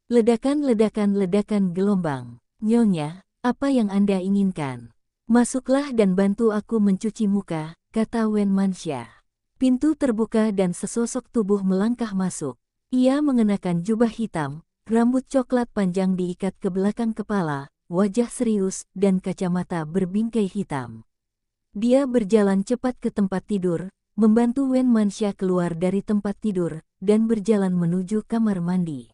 Ledakan gelombang. Nyonya, apa yang Anda inginkan? Masuklah dan bantu aku mencuci muka, kata Wen Manxia. Pintu terbuka dan sesosok tubuh melangkah masuk. Ia mengenakan jubah hitam, rambut coklat panjang diikat ke belakang kepala, wajah serius, dan kacamata berbingkai hitam. Dia berjalan cepat ke tempat tidur, membantu Wen Manxia keluar dari tempat tidur, dan berjalan menuju kamar mandi.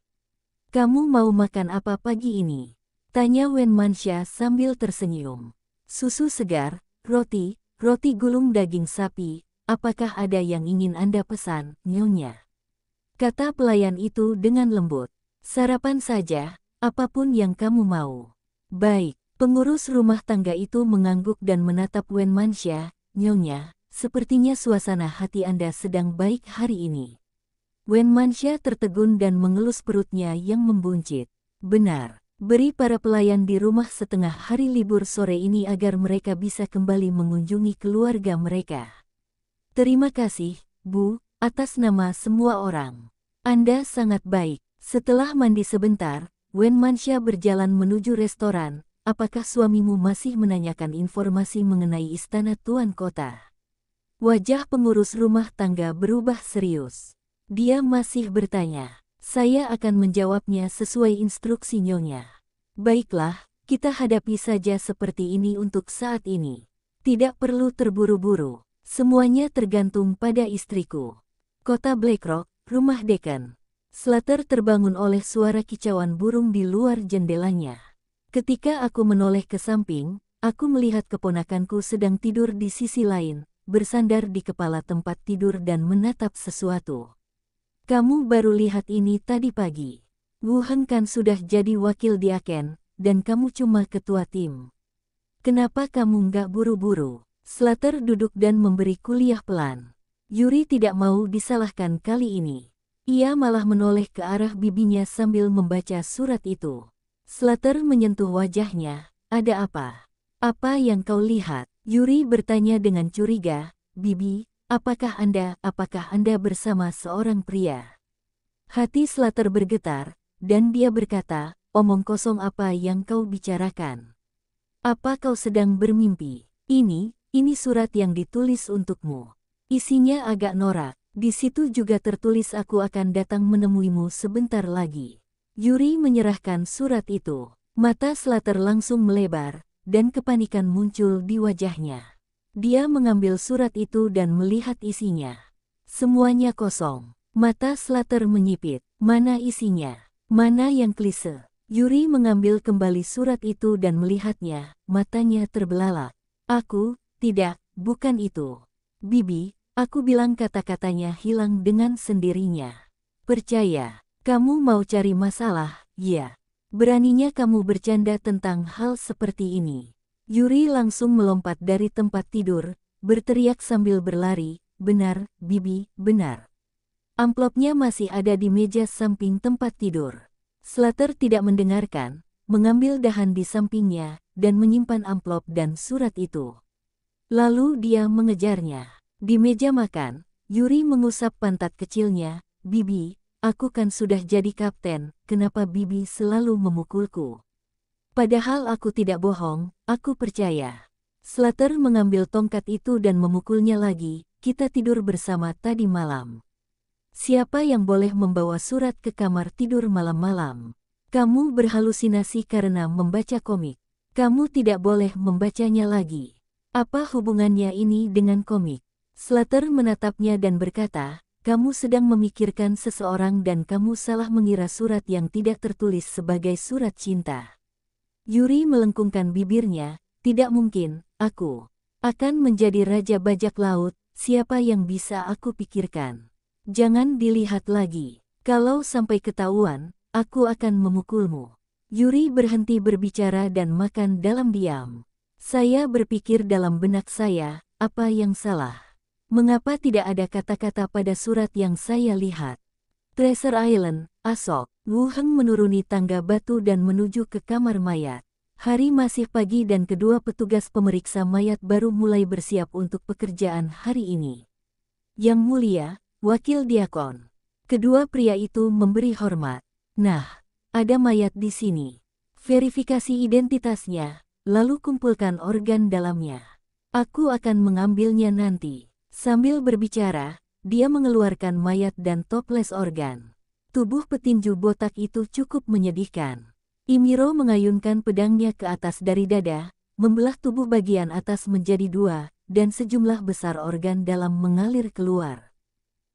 Kamu mau makan apa pagi ini? Tanya Wen Manxia sambil tersenyum. Susu segar, roti gulung daging sapi. Apakah ada yang ingin Anda pesan, Nyonya? Kata pelayan itu dengan lembut. Sarapan saja, apapun yang kamu mau. Baik, pengurus rumah tangga itu mengangguk dan menatap Wen Manxia. Nyonya, sepertinya suasana hati Anda sedang baik hari ini. Wen Manxia tertegun dan mengelus perutnya yang membuncit. Benar, beri para pelayan di rumah setengah hari libur sore ini agar mereka bisa kembali mengunjungi keluarga mereka. Terima kasih, Bu, atas nama semua orang. Anda sangat baik. Setelah mandi sebentar, Wen Manxia berjalan menuju restoran. Apakah suamimu masih menanyakan informasi mengenai istana Tuan Kota? Wajah pengurus rumah tangga berubah serius. Dia masih bertanya. Saya akan menjawabnya sesuai instruksi Nyonya. Baiklah, kita hadapi saja seperti ini untuk saat ini. Tidak perlu terburu-buru. Semuanya tergantung pada istriku. Kota Blackrock, rumah Deacon. Slater terbangun oleh suara kicauan burung di luar jendelanya. Ketika aku menoleh ke samping, aku melihat keponakanku sedang tidur di sisi lain, bersandar di kepala tempat tidur dan menatap sesuatu. Kamu baru lihat ini tadi pagi. Wu Heng kan sudah jadi wakil di Aken, dan kamu cuma ketua tim. Kenapa kamu nggak buru-buru? Slater duduk dan memberi kuliah pelan. Yuri tidak mau disalahkan kali ini. Ia malah menoleh ke arah bibinya sambil membaca surat itu. Slater menyentuh wajahnya. Ada apa? Apa yang kau lihat? Yuri bertanya dengan curiga. Bibi, apakah Anda bersama seorang pria? Hati Slater bergetar, dan dia berkata, omong kosong apa yang kau bicarakan? Apa kau sedang bermimpi? Ini surat yang ditulis untukmu. Isinya agak norak. Di situ juga tertulis aku akan datang menemuimu sebentar lagi. Yuri menyerahkan surat itu. Mata Slater langsung melebar, dan kepanikan muncul di wajahnya. Dia mengambil surat itu dan melihat isinya. Semuanya kosong. Mata Slater menyipit. Mana isinya? Mana yang klise? Yuri mengambil kembali surat itu dan melihatnya, matanya terbelalak. Tidak, bukan itu. Bibi, aku bilang kata-katanya hilang dengan sendirinya. Percaya. Kamu mau cari masalah, ya? Beraninya kamu bercanda tentang hal seperti ini. Yuri langsung melompat dari tempat tidur, berteriak sambil berlari, benar, Bibi, benar. Amplopnya masih ada di meja samping tempat tidur. Slater tidak mendengarkan, mengambil dahan di sampingnya, dan menyimpan amplop dan surat itu. Lalu dia mengejarnya. Di meja makan, Yuri mengusap pantat kecilnya, Bibi, aku kan sudah jadi kapten, kenapa Bibi selalu memukulku? Padahal aku tidak bohong, aku percaya. Slater mengambil tongkat itu dan memukulnya lagi, kita tidur bersama tadi malam. Siapa yang boleh membawa surat ke kamar tidur malam-malam? Kamu berhalusinasi karena membaca komik. Kamu tidak boleh membacanya lagi. Apa hubungannya ini dengan komik? Slater menatapnya dan berkata, kamu sedang memikirkan seseorang dan kamu salah mengira surat yang tidak tertulis sebagai surat cinta. Yuri melengkungkan bibirnya, tidak mungkin, aku akan menjadi raja bajak laut, siapa yang bisa aku pikirkan? Jangan dilihat lagi, kalau sampai ketahuan, aku akan memukulmu. Yuri berhenti berbicara dan makan dalam diam. Saya berpikir dalam benak saya, apa yang salah? Mengapa tidak ada kata-kata pada surat yang saya lihat? Treasure Island, Asok. Wu Heng menuruni tangga batu dan menuju ke kamar mayat. Hari masih pagi dan kedua petugas pemeriksa mayat baru mulai bersiap untuk pekerjaan hari ini. Yang mulia, wakil diakon. Kedua pria itu memberi hormat. Nah, ada mayat di sini. Verifikasi identitasnya, lalu kumpulkan organ dalamnya. Aku akan mengambilnya nanti. Sambil berbicara, dia mengeluarkan mayat dan toples organ. Tubuh petinju botak itu cukup menyedihkan. Imiro mengayunkan pedangnya ke atas dari dada, membelah tubuh bagian atas menjadi dua, dan sejumlah besar organ dalam mengalir keluar.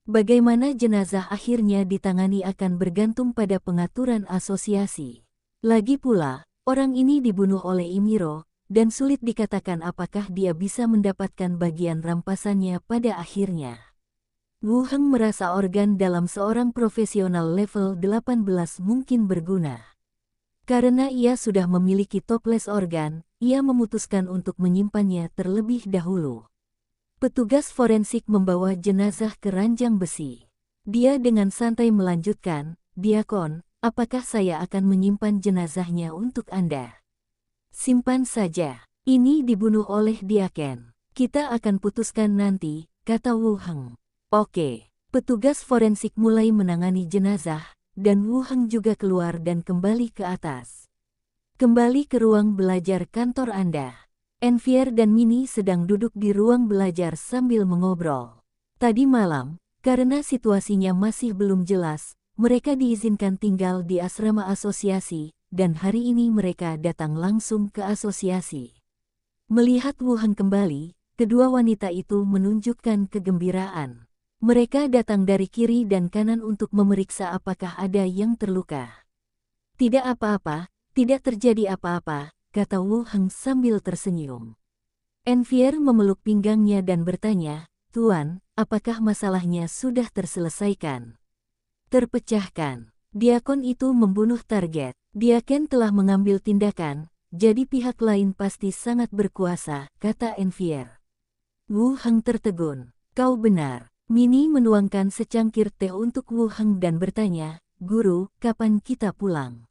Bagaimana jenazah akhirnya ditangani akan bergantung pada pengaturan asosiasi. Lagi pula, orang ini dibunuh oleh Imiro, dan sulit dikatakan apakah dia bisa mendapatkan bagian rampasannya pada akhirnya. Wu Heng merasa organ dalam seorang profesional level 18 mungkin berguna. Karena ia sudah memiliki toples organ, ia memutuskan untuk menyimpannya terlebih dahulu. Petugas forensik membawa jenazah ke ranjang besi. Dia dengan santai melanjutkan, Diakon, apakah saya akan menyimpan jenazahnya untuk Anda? Simpan saja. Ini dibunuh oleh Diaken. Kita akan putuskan nanti, kata Wu Heng. Oke. Petugas forensik mulai menangani jenazah, dan Wu Heng juga keluar dan kembali ke atas. Kembali ke ruang belajar kantor Anda. Envier dan Mini sedang duduk di ruang belajar sambil mengobrol. Tadi malam, karena situasinya masih belum jelas, mereka diizinkan tinggal di asrama asosiasi, dan hari ini mereka datang langsung ke asosiasi. Melihat Wu Heng kembali, kedua wanita itu menunjukkan kegembiraan. Mereka datang dari kiri dan kanan untuk memeriksa apakah ada yang terluka. Tidak apa-apa, tidak terjadi apa-apa, kata Wu Heng sambil tersenyum. Envier memeluk pinggangnya dan bertanya, Tuan, apakah masalahnya sudah terselesaikan? Terpecahkan. Diakon itu membunuh target. Diaken telah mengambil tindakan, jadi pihak lain pasti sangat berkuasa, kata Envier. Wu Heng tertegun. Kau benar. Mini menuangkan secangkir teh untuk Wu Heng dan bertanya, Guru, kapan kita pulang?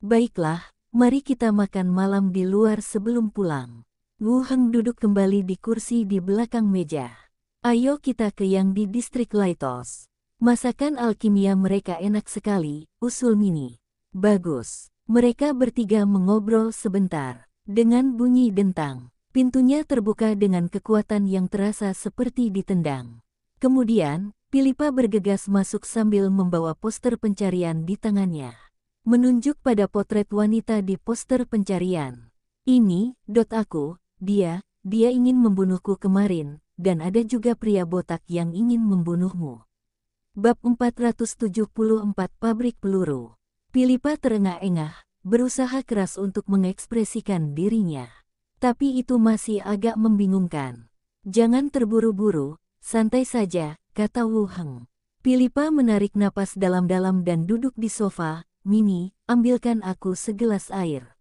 Baiklah, mari kita makan malam di luar sebelum pulang. Wu Heng duduk kembali di kursi di belakang meja. Ayo kita ke yang di distrik Laitos. Masakan alkimia mereka enak sekali, usul Mini. Bagus. Mereka bertiga mengobrol sebentar. Dengan bunyi dentang, pintunya terbuka dengan kekuatan yang terasa seperti ditendang. Kemudian, Pilipa bergegas masuk sambil membawa poster pencarian di tangannya. menunjuk pada potret wanita di poster pencarian. Ini, aku, dia ingin membunuhku kemarin, dan ada juga pria botak yang ingin membunuhmu. Bab 474 Pabrik Peluru. Philippa terengah-engah, berusaha keras untuk mengekspresikan dirinya. Tapi itu masih agak membingungkan. Jangan terburu-buru, santai saja, kata Wu Heng. Philippa menarik napas dalam-dalam dan duduk di sofa. Mini, ambilkan aku segelas air.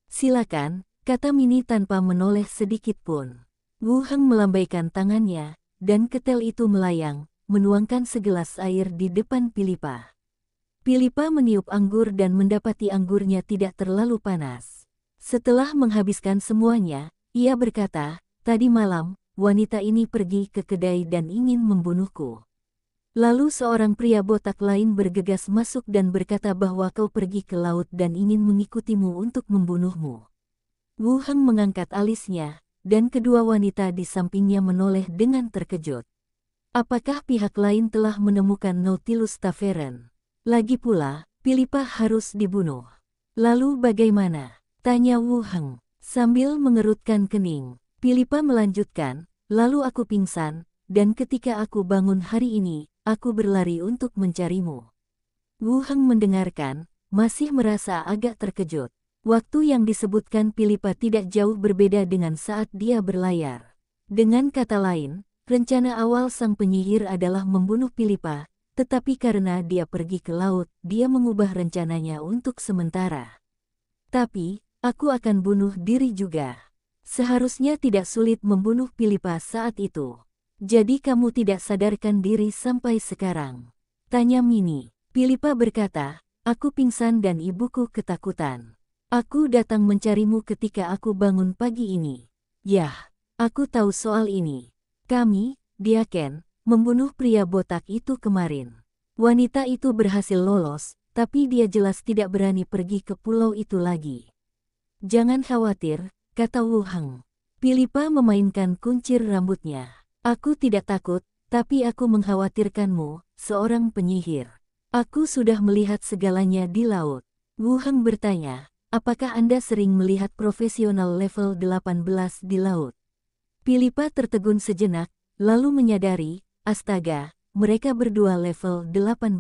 Silakan, kata Mini tanpa menoleh sedikit pun. Wu Heng melambaikan tangannya, dan ketel itu melayang, menuangkan segelas air di depan Philippa. Philippa meniup anggur dan mendapati anggurnya tidak terlalu panas. Setelah menghabiskan semuanya, ia berkata, tadi malam, wanita ini pergi ke kedai dan ingin membunuhku. Lalu seorang pria botak lain bergegas masuk dan berkata bahwa kau pergi ke laut dan ingin mengikutimu untuk membunuhmu. Wu Heng mengangkat alisnya, dan kedua wanita di sampingnya menoleh dengan terkejut. Apakah pihak lain telah menemukan Nautilus Tavern? Lagi pula, Philippa harus dibunuh. Lalu bagaimana? Tanya Wu Heng, sambil mengerutkan kening. Philippa melanjutkan, lalu aku pingsan, dan ketika aku bangun hari ini, aku berlari untuk mencarimu. Wu Heng mendengarkan, masih merasa agak terkejut. Waktu yang disebutkan Philippa tidak jauh berbeda dengan saat dia berlayar. Dengan kata lain, rencana awal sang penyihir adalah membunuh Philippa, tetapi karena dia pergi ke laut, dia mengubah rencananya untuk sementara. Tapi, aku akan bunuh diri juga. Seharusnya tidak sulit membunuh Philippa saat itu. Jadi kamu tidak sadarkan diri sampai sekarang? Tanya Mini. Philippa berkata, aku pingsan dan ibuku ketakutan. Aku datang mencarimu ketika aku bangun pagi ini. Yah, aku tahu soal ini. Kami, Ken, membunuh pria botak itu kemarin. Wanita itu berhasil lolos, tapi dia jelas tidak berani pergi ke pulau itu lagi. Jangan khawatir, kata Wu Heng. Philippa memainkan kuncir rambutnya. Aku tidak takut, tapi aku mengkhawatirkanmu, seorang penyihir. Aku sudah melihat segalanya di laut. Wu Heng bertanya, apakah Anda sering melihat profesional level 18 di laut? Philippa tertegun sejenak, lalu menyadari, astaga, mereka berdua level 18.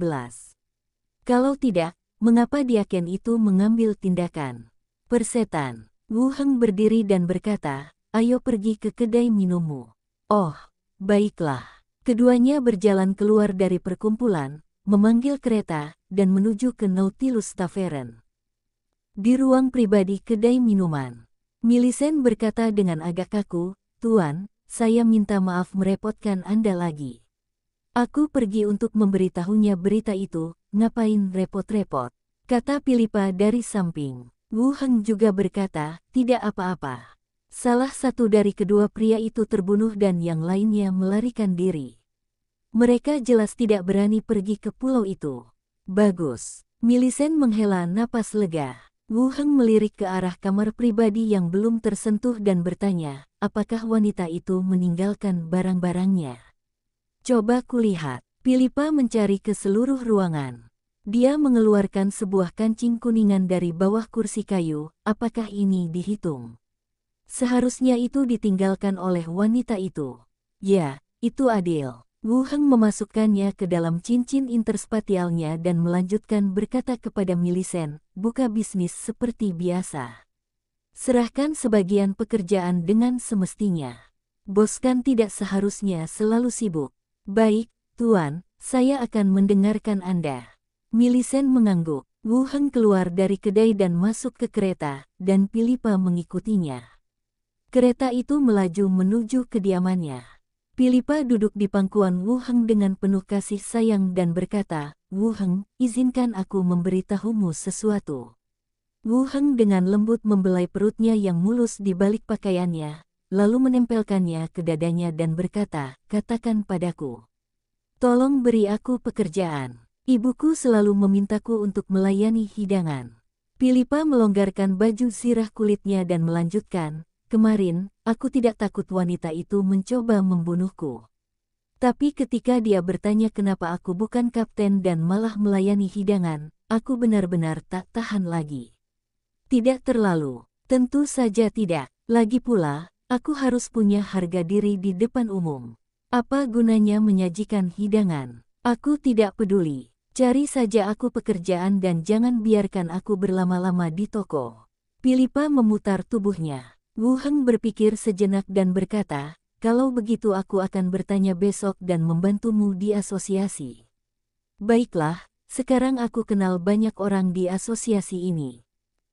Kalau tidak, mengapa Ken itu mengambil tindakan? Persetan. Wu Heng berdiri dan berkata, ayo pergi ke kedai minummu. Oh, baiklah. Keduanya berjalan keluar dari perkumpulan, memanggil kereta, dan menuju ke Nautilus Tavern. Di ruang pribadi kedai minuman, Millicent berkata dengan agak kaku, Tuan, saya minta maaf merepotkan Anda lagi. Aku pergi untuk memberitahunya berita itu, ngapain repot-repot? Kata Philippa dari samping. Wu Heng juga berkata, tidak apa-apa. Salah satu dari kedua pria itu terbunuh dan yang lainnya melarikan diri. Mereka jelas tidak berani pergi ke pulau itu. Bagus. Millicent menghela napas lega. Wu Heng melirik ke arah kamar pribadi yang belum tersentuh dan bertanya, apakah wanita itu meninggalkan barang-barangnya? Coba kulihat. Philippa mencari ke seluruh ruangan. Dia mengeluarkan sebuah kancing kuningan dari bawah kursi kayu, apakah ini dihitung? Seharusnya itu ditinggalkan oleh wanita itu. Ya, itu adil. Wu Heng memasukkannya ke dalam cincin interspatialnya dan melanjutkan berkata kepada Millicent, buka bisnis seperti biasa. Serahkan sebagian pekerjaan dengan semestinya. Bos kan tidak seharusnya selalu sibuk. Baik, Tuan, saya akan mendengarkan Anda. Millicent mengangguk. Wu Heng keluar dari kedai dan masuk ke kereta, dan Philippa mengikutinya. Kereta itu melaju menuju kediamannya. Philippa duduk di pangkuan Wu Heng dengan penuh kasih sayang dan berkata, Wu Heng, izinkan aku memberitahumu sesuatu. Wu Heng dengan lembut membelai perutnya yang mulus di balik pakaiannya, lalu menempelkannya ke dadanya dan berkata, katakan padaku. Tolong beri aku pekerjaan. Ibuku selalu memintaku untuk melayani hidangan. Philippa melonggarkan baju sirah kulitnya dan melanjutkan, kemarin, aku tidak takut wanita itu mencoba membunuhku. Tapi ketika dia bertanya kenapa aku bukan kapten dan malah melayani hidangan, aku benar-benar tak tahan lagi. Tidak terlalu. Tentu saja tidak. Lagi pula, aku harus punya harga diri di depan umum. Apa gunanya menyajikan hidangan? Aku tidak peduli. Cari saja aku pekerjaan dan jangan biarkan aku berlama-lama di toko. Philippa memutar tubuhnya. Wu Heng berpikir sejenak dan berkata, kalau begitu aku akan bertanya besok dan membantumu di asosiasi. Baiklah, sekarang aku kenal banyak orang di asosiasi ini.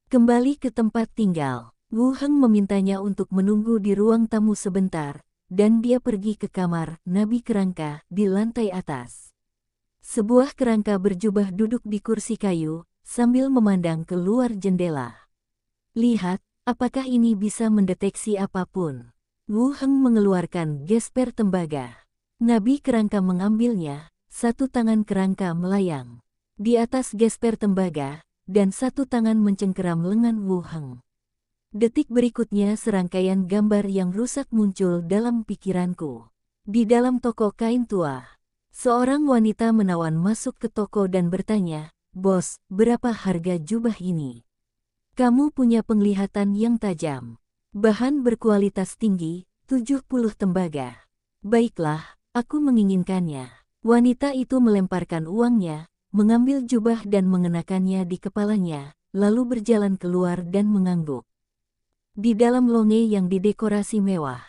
Kembali ke tempat tinggal. Wu Heng memintanya untuk menunggu di ruang tamu sebentar, dan dia pergi ke kamar Nabi Kerangka di lantai atas. Sebuah kerangka berjubah duduk di kursi kayu, sambil memandang keluar jendela. Lihat, apakah ini bisa mendeteksi apapun? Wu Heng mengeluarkan gesper tembaga. Nabi Kerangka mengambilnya, satu tangan kerangka melayang di atas gesper tembaga, dan satu tangan mencengkeram lengan Wu Heng. Detik berikutnya serangkaian gambar yang rusak muncul dalam pikiranku. Di dalam toko kain tua, seorang wanita menawan masuk ke toko dan bertanya, "Bos, berapa harga jubah ini? Kamu punya penglihatan yang tajam. Bahan berkualitas tinggi, 70 tembaga. Baiklah, aku menginginkannya." Wanita itu melemparkan uangnya, mengambil jubah dan mengenakannya di kepalanya, lalu berjalan keluar dan mengangguk. Di dalam longe yang didekorasi mewah,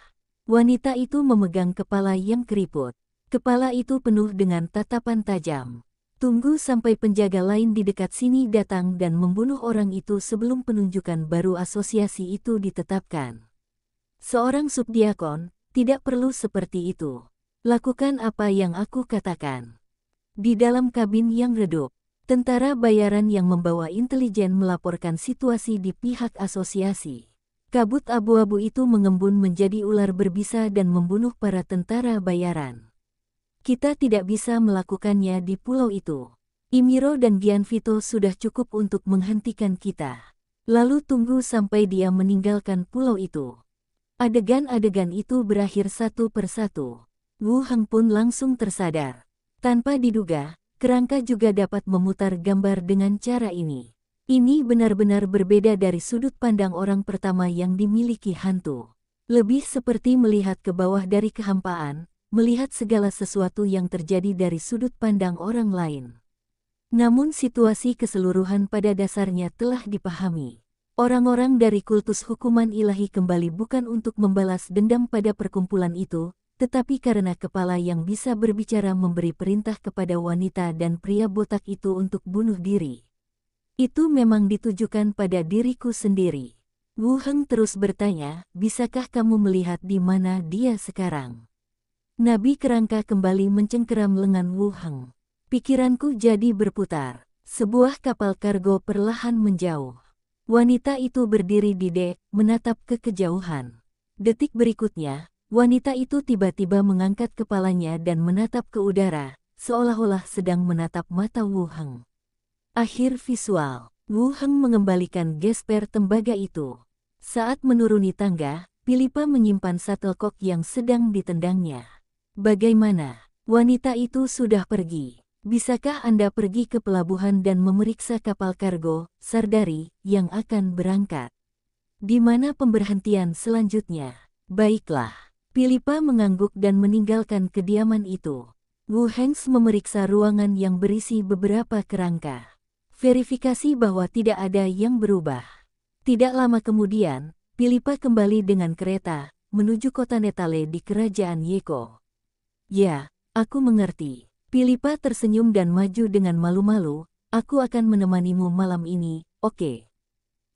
wanita itu memegang kepala yang keriput. Kepala itu penuh dengan tatapan tajam. Tunggu sampai penjaga lain di dekat sini datang dan membunuh orang itu sebelum penunjukan baru asosiasi itu ditetapkan. Seorang subdiakon, tidak perlu seperti itu. Lakukan apa yang aku katakan. Di dalam kabin yang redup, tentara bayaran yang membawa intelijen melaporkan situasi di pihak asosiasi. Kabut abu-abu itu mengembun menjadi ular berbisa dan membunuh para tentara bayaran. Kita tidak bisa melakukannya di pulau itu. Imiro dan Gianvito sudah cukup untuk menghentikan kita. Lalu tunggu sampai dia meninggalkan pulau itu. Adegan-adegan itu berakhir satu persatu. Wu Heng pun langsung tersadar. Tanpa diduga, kerangka juga dapat memutar gambar dengan cara ini. Ini benar-benar berbeda dari sudut pandang orang pertama yang dimiliki hantu. Lebih seperti melihat ke bawah dari kehampaan, melihat segala sesuatu yang terjadi dari sudut pandang orang lain. Namun situasi keseluruhan pada dasarnya telah dipahami. Orang-orang dari kultus hukuman ilahi kembali bukan untuk membalas dendam pada perkumpulan itu, tetapi karena kepala yang bisa berbicara memberi perintah kepada wanita dan pria botak itu untuk bunuh diri. Itu memang ditujukan pada diriku sendiri. Wu Heng terus bertanya, bisakah kamu melihat di mana dia sekarang? Nabi Kerangka kembali mencengkeram lengan Wu Heng. Pikiranku jadi berputar. Sebuah kapal kargo perlahan menjauh. Wanita itu berdiri di dek, menatap ke kejauhan. Detik berikutnya, wanita itu tiba-tiba mengangkat kepalanya dan menatap ke udara, seolah-olah sedang menatap mata Wu Heng. Akhir visual, Wu Heng mengembalikan gesper tembaga itu. Saat menuruni tangga, Philippa menyimpan shuttlecock yang sedang ditendangnya. Bagaimana? Wanita itu sudah pergi. Bisakah Anda pergi ke pelabuhan dan memeriksa kapal kargo, Sardari, yang akan berangkat? Di mana pemberhentian selanjutnya? Baiklah. Philippa mengangguk dan meninggalkan kediaman itu. Wu Heng memeriksa ruangan yang berisi beberapa kerangka. Verifikasi bahwa tidak ada yang berubah. Tidak lama kemudian, Philippa kembali dengan kereta, menuju kota Netale di kerajaan Yeko. Ya, aku mengerti. Philippa tersenyum dan maju dengan malu-malu, aku akan menemanimu malam ini, oke?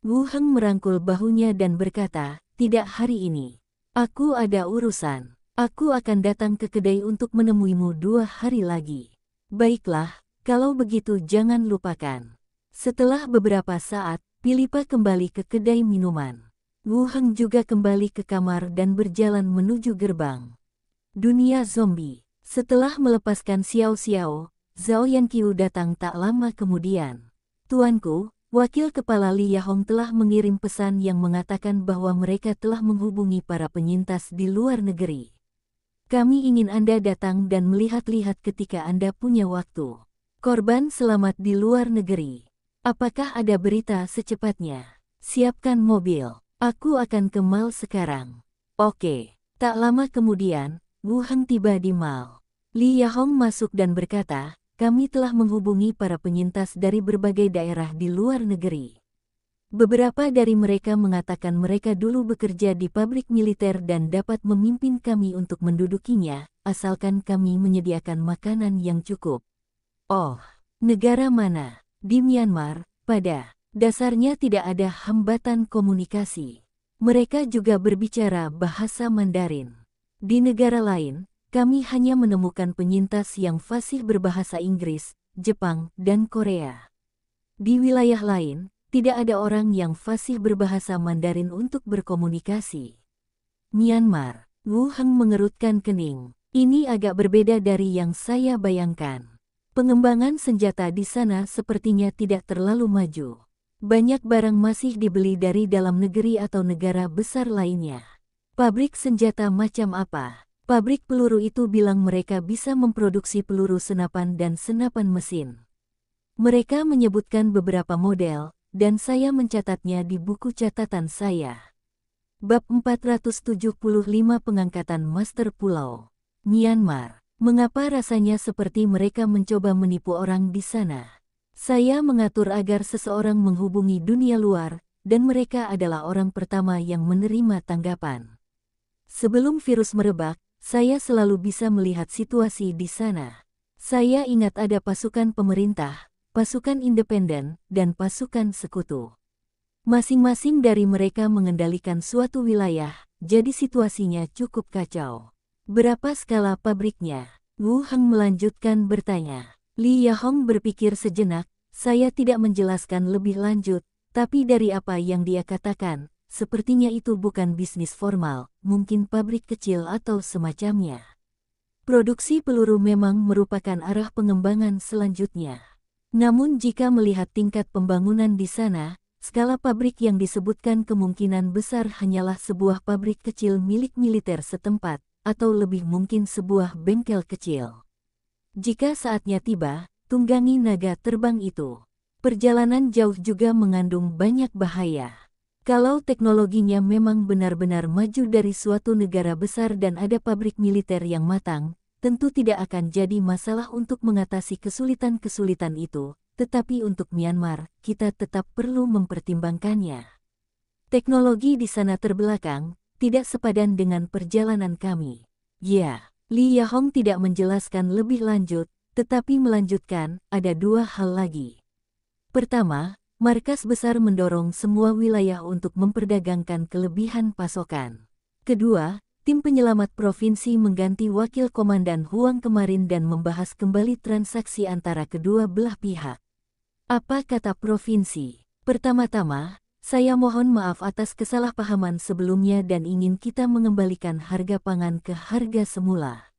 Wu Heng merangkul bahunya dan berkata, tidak hari ini. Aku ada urusan. Aku akan datang ke kedai untuk menemuimu 2 hari lagi. Baiklah, kalau begitu jangan lupakan. Setelah beberapa saat, Philippa kembali ke kedai minuman. Wu Heng juga kembali ke kamar dan berjalan menuju gerbang. Dunia zombie. Setelah melepaskan Xiao Xiao, Zhao Yanqiu datang tak lama kemudian. Tuanku, Wakil Kepala Li Yahong telah mengirim pesan yang mengatakan bahwa mereka telah menghubungi para penyintas di luar negeri. Kami ingin Anda datang dan melihat-lihat ketika Anda punya waktu. Korban selamat di luar negeri. Apakah ada berita secepatnya? Siapkan mobil. Aku akan ke mall sekarang. Oke. Tak lama kemudian, Wu Heng tiba di mall. Li Yahong masuk dan berkata, kami telah menghubungi para penyintas dari berbagai daerah di luar negeri. Beberapa dari mereka mengatakan mereka dulu bekerja di pabrik militer dan dapat memimpin kami untuk mendudukinya, asalkan kami menyediakan makanan yang cukup. Oh, negara mana? Di Myanmar, pada dasarnya tidak ada hambatan komunikasi. Mereka juga berbicara bahasa Mandarin. Di negara lain, kami hanya menemukan penyintas yang fasih berbahasa Inggris, Jepang, dan Korea. Di wilayah lain, tidak ada orang yang fasih berbahasa Mandarin untuk berkomunikasi. Myanmar, Wu Heng mengerutkan kening. Ini agak berbeda dari yang saya bayangkan. Pengembangan senjata di sana sepertinya tidak terlalu maju. Banyak barang masih dibeli dari dalam negeri atau negara besar lainnya. Pabrik senjata macam apa? Pabrik peluru itu bilang mereka bisa memproduksi peluru senapan dan senapan mesin. Mereka menyebutkan beberapa model, dan saya mencatatnya di buku catatan saya. Bab 475 Pengangkatan Master Pulau Myanmar. Mengapa rasanya seperti mereka mencoba menipu orang di sana? Saya mengatur agar seseorang menghubungi dunia luar, dan mereka adalah orang pertama yang menerima tanggapan. Sebelum virus merebak, saya selalu bisa melihat situasi di sana. Saya ingat ada pasukan pemerintah, pasukan independen, dan pasukan sekutu. Masing-masing dari mereka mengendalikan suatu wilayah, jadi situasinya cukup kacau. Berapa skala pabriknya? Wu Heng melanjutkan bertanya. Li Yahong berpikir sejenak, saya tidak menjelaskan lebih lanjut, tapi dari apa yang dia katakan, sepertinya itu bukan bisnis formal, mungkin pabrik kecil atau semacamnya. Produksi peluru memang merupakan arah pengembangan selanjutnya. Namun jika melihat tingkat pembangunan di sana, skala pabrik yang disebutkan kemungkinan besar hanyalah sebuah pabrik kecil milik militer setempat, atau lebih mungkin sebuah bengkel kecil. Jika saatnya tiba, tunggangi naga terbang itu. Perjalanan jauh juga mengandung banyak bahaya. Kalau teknologinya memang benar-benar maju dari suatu negara besar dan ada pabrik militer yang matang, tentu tidak akan jadi masalah untuk mengatasi kesulitan-kesulitan itu, tetapi untuk Myanmar, kita tetap perlu mempertimbangkannya. Teknologi di sana terbelakang, tidak sepadan dengan perjalanan kami. Ya, Li Yahong tidak menjelaskan lebih lanjut, tetapi melanjutkan, ada dua hal lagi. Pertama, markas besar mendorong semua wilayah untuk memperdagangkan kelebihan pasokan. Kedua, tim penyelamat provinsi mengganti wakil komandan Huang kemarin dan membahas kembali transaksi antara kedua belah pihak. Apa kata provinsi? Pertama-tama, saya mohon maaf atas kesalahpahaman sebelumnya dan ingin kita mengembalikan harga pangan ke harga semula.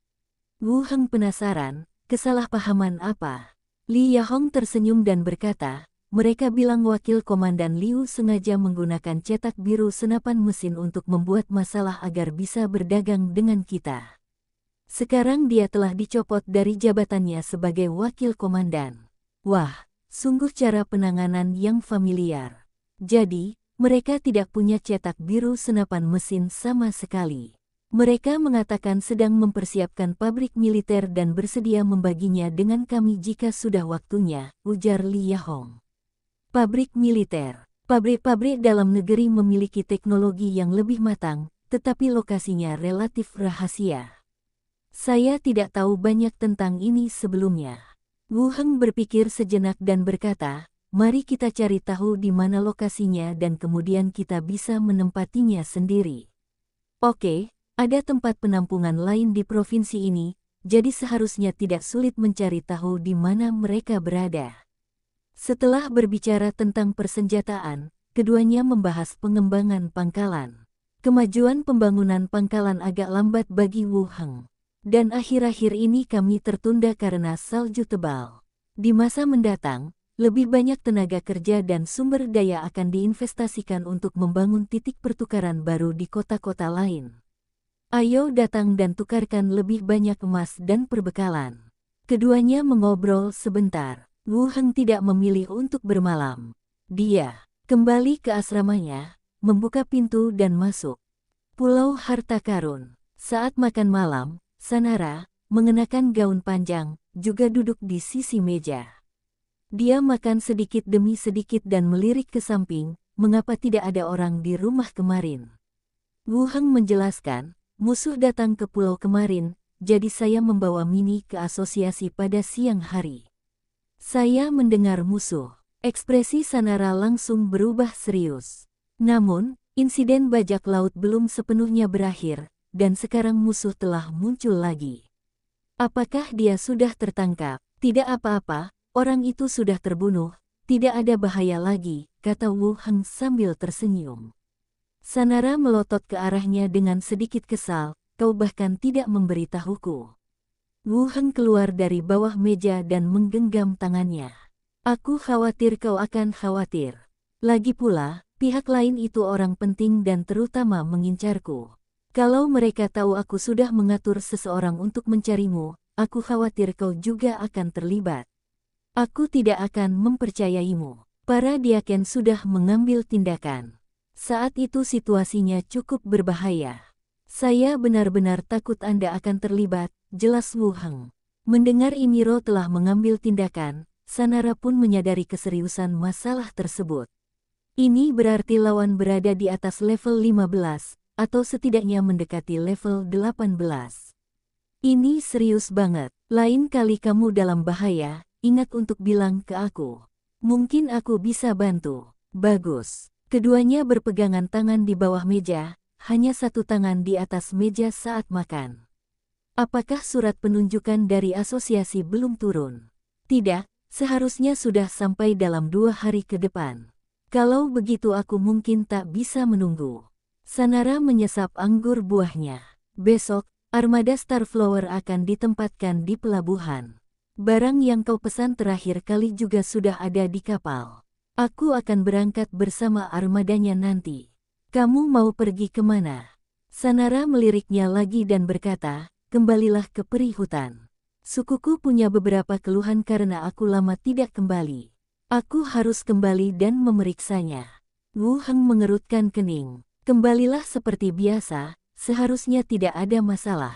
Wu Heng penasaran, kesalahpahaman apa? Li Yahong tersenyum dan berkata, mereka bilang wakil komandan Liu sengaja menggunakan cetak biru senapan mesin untuk membuat masalah agar bisa berdagang dengan kita. Sekarang dia telah dicopot dari jabatannya sebagai wakil komandan. Wah, sungguh cara penanganan yang familiar. Jadi, mereka tidak punya cetak biru senapan mesin sama sekali. Mereka mengatakan sedang mempersiapkan pabrik militer dan bersedia membaginya dengan kami jika sudah waktunya, ujar Li Yahong. Pabrik militer. Pabrik-pabrik dalam negeri memiliki teknologi yang lebih matang, tetapi lokasinya relatif rahasia. Saya tidak tahu banyak tentang ini sebelumnya. Wu Heng berpikir sejenak dan berkata, mari kita cari tahu di mana lokasinya dan kemudian kita bisa menempatinya sendiri. Oke, ada tempat penampungan lain di provinsi ini, jadi seharusnya tidak sulit mencari tahu di mana mereka berada. Setelah berbicara tentang persenjataan, keduanya membahas pengembangan pangkalan. Kemajuan pembangunan pangkalan agak lambat bagi Wu Heng. Dan akhir-akhir ini kami tertunda karena salju tebal. Di masa mendatang, lebih banyak tenaga kerja dan sumber daya akan diinvestasikan untuk membangun titik pertukaran baru di kota-kota lain. Ayo datang dan tukarkan lebih banyak emas dan perbekalan. Keduanya mengobrol sebentar. Wu Heng tidak memilih untuk bermalam. Dia kembali ke asramanya, membuka pintu dan masuk. Pulau Harta Karun. Saat makan malam, Sanara, mengenakan gaun panjang, juga duduk di sisi meja. Dia makan sedikit demi sedikit dan melirik ke samping, mengapa tidak ada orang di rumah kemarin. Wu Heng menjelaskan, musuh datang ke pulau kemarin, jadi saya membawa Mini ke asosiasi pada siang hari. Saya mendengar musuh. Ekspresi Sanara langsung berubah serius. Namun, insiden bajak laut belum sepenuhnya berakhir, dan sekarang musuh telah muncul lagi. Apakah dia sudah tertangkap? Tidak apa-apa, orang itu sudah terbunuh, tidak ada bahaya lagi, kata Wu Heng sambil tersenyum. Sanara melotot ke arahnya dengan sedikit kesal, kau bahkan tidak memberitahuku. Wu Heng keluar dari bawah meja dan menggenggam tangannya. Aku khawatir kau akan khawatir. Lagi pula, pihak lain itu orang penting dan terutama mengincarku. Kalau mereka tahu aku sudah mengatur seseorang untuk mencarimu, aku khawatir kau juga akan terlibat. Aku tidak akan mempercayaimu. Para diaken sudah mengambil tindakan. Saat itu situasinya cukup berbahaya. Saya benar-benar takut Anda akan terlibat, jelas Wu Heng. Mendengar Imiro telah mengambil tindakan, Sanara pun menyadari keseriusan masalah tersebut. Ini berarti lawan berada di atas level 15, atau setidaknya mendekati level 18. Ini serius banget, lain kali kamu dalam bahaya, ingat untuk bilang ke aku. Mungkin aku bisa bantu. Bagus. Keduanya berpegangan tangan di bawah meja, hanya satu tangan di atas meja saat makan. Apakah surat penunjukan dari asosiasi belum turun? Tidak, seharusnya sudah sampai dalam 2 hari ke depan. Kalau begitu aku mungkin tak bisa menunggu. Sanara menyesap anggur buahnya. Besok, armada Starflower akan ditempatkan di pelabuhan. Barang yang kau pesan terakhir kali juga sudah ada di kapal. Aku akan berangkat bersama armadanya nanti. Kamu mau pergi kemana? Sanara meliriknya lagi dan berkata, kembalilah ke peri hutan. Sukuku punya beberapa keluhan karena aku lama tidak kembali. Aku harus kembali dan memeriksanya. Wu Heng mengerutkan kening. Kembalilah seperti biasa, seharusnya tidak ada masalah.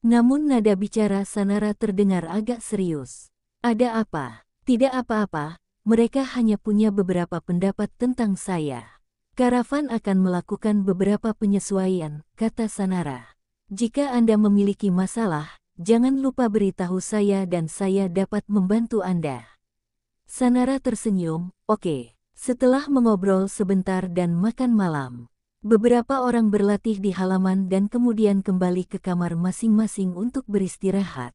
Namun nada bicara Sanara terdengar agak serius. Ada apa? Tidak apa-apa, mereka hanya punya beberapa pendapat tentang saya. Karavan akan melakukan beberapa penyesuaian, kata Sanara. Jika Anda memiliki masalah, jangan lupa beritahu saya dan saya dapat membantu Anda. Sanara tersenyum, oke. Setelah mengobrol sebentar dan makan malam, beberapa orang berlatih di halaman dan kemudian kembali ke kamar masing-masing untuk beristirahat.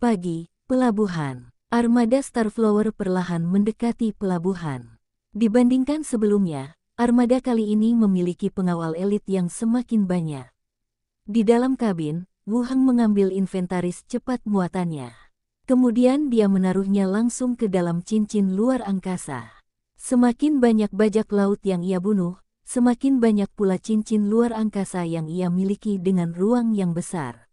Pagi, pelabuhan. Armada Starflower perlahan mendekati pelabuhan. Dibandingkan sebelumnya, armada kali ini memiliki pengawal elit yang semakin banyak. Di dalam kabin, Wu Heng mengambil inventaris cepat muatannya. Kemudian dia menaruhnya langsung ke dalam cincin luar angkasa. Semakin banyak bajak laut yang ia bunuh, semakin banyak pula cincin luar angkasa yang ia miliki dengan ruang yang besar.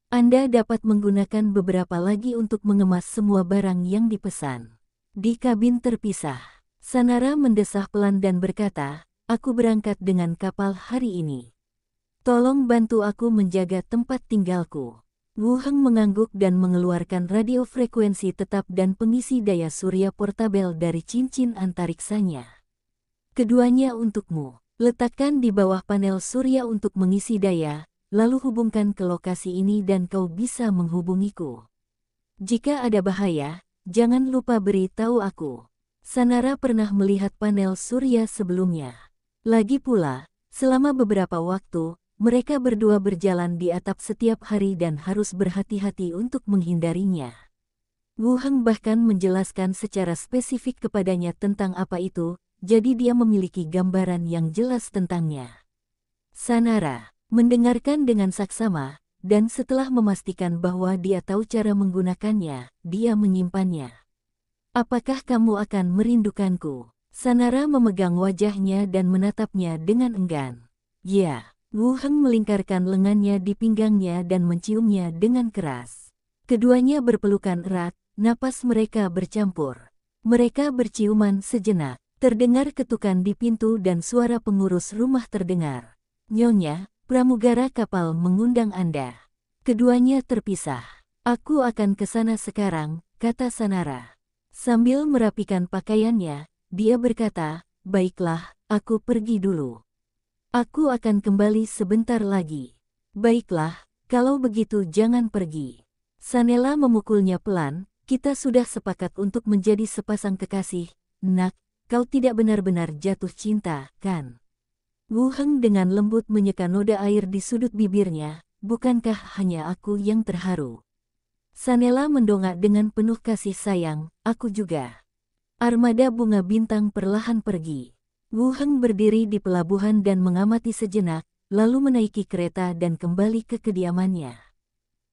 Anda dapat menggunakan beberapa lagi untuk mengemas semua barang yang dipesan. Di kabin terpisah, Sanara mendesah pelan dan berkata, aku berangkat dengan kapal hari ini. Tolong bantu aku menjaga tempat tinggalku. Wu Heng mengangguk dan mengeluarkan radio frekuensi tetap dan pengisi daya surya portabel dari cincin antariksanya. Keduanya untukmu. Letakkan di bawah panel surya untuk mengisi daya, lalu hubungkan ke lokasi ini dan kau bisa menghubungiku. Jika ada bahaya, jangan lupa beritahu aku. Sanara pernah melihat panel surya sebelumnya. Lagi pula, selama beberapa waktu, mereka berdua berjalan di atap setiap hari dan harus berhati-hati untuk menghindarinya. Wu Heng bahkan menjelaskan secara spesifik kepadanya tentang apa itu, jadi dia memiliki gambaran yang jelas tentangnya. Sanara mendengarkan dengan saksama, dan setelah memastikan bahwa dia tahu cara menggunakannya, dia menyimpannya. Apakah kamu akan merindukanku? Sanara memegang wajahnya dan menatapnya dengan enggan. Ya, Wu Heng melingkarkan lengannya di pinggangnya dan menciumnya dengan keras. Keduanya berpelukan erat, napas mereka bercampur. Mereka berciuman sejenak. Terdengar ketukan di pintu dan suara pengurus rumah terdengar. "Nyonya, pramugara kapal mengundang Anda." Keduanya terpisah. "Aku akan ke sana sekarang," kata Sanara. Sambil merapikan pakaiannya, dia berkata, "Baiklah, aku pergi dulu. Aku akan kembali sebentar lagi." "Baiklah, kalau begitu jangan pergi." Sanela memukulnya pelan. "Kita sudah sepakat untuk menjadi sepasang kekasih, nak. Kau tidak benar-benar jatuh cinta, kan?" Wu Heng dengan lembut menyeka noda air di sudut bibirnya. "Bukankah hanya aku yang terharu?" Sanela mendongak dengan penuh kasih sayang, "Aku juga." Armada bunga bintang perlahan pergi. Wu Heng berdiri di pelabuhan dan mengamati sejenak, lalu menaiki kereta dan kembali ke kediamannya.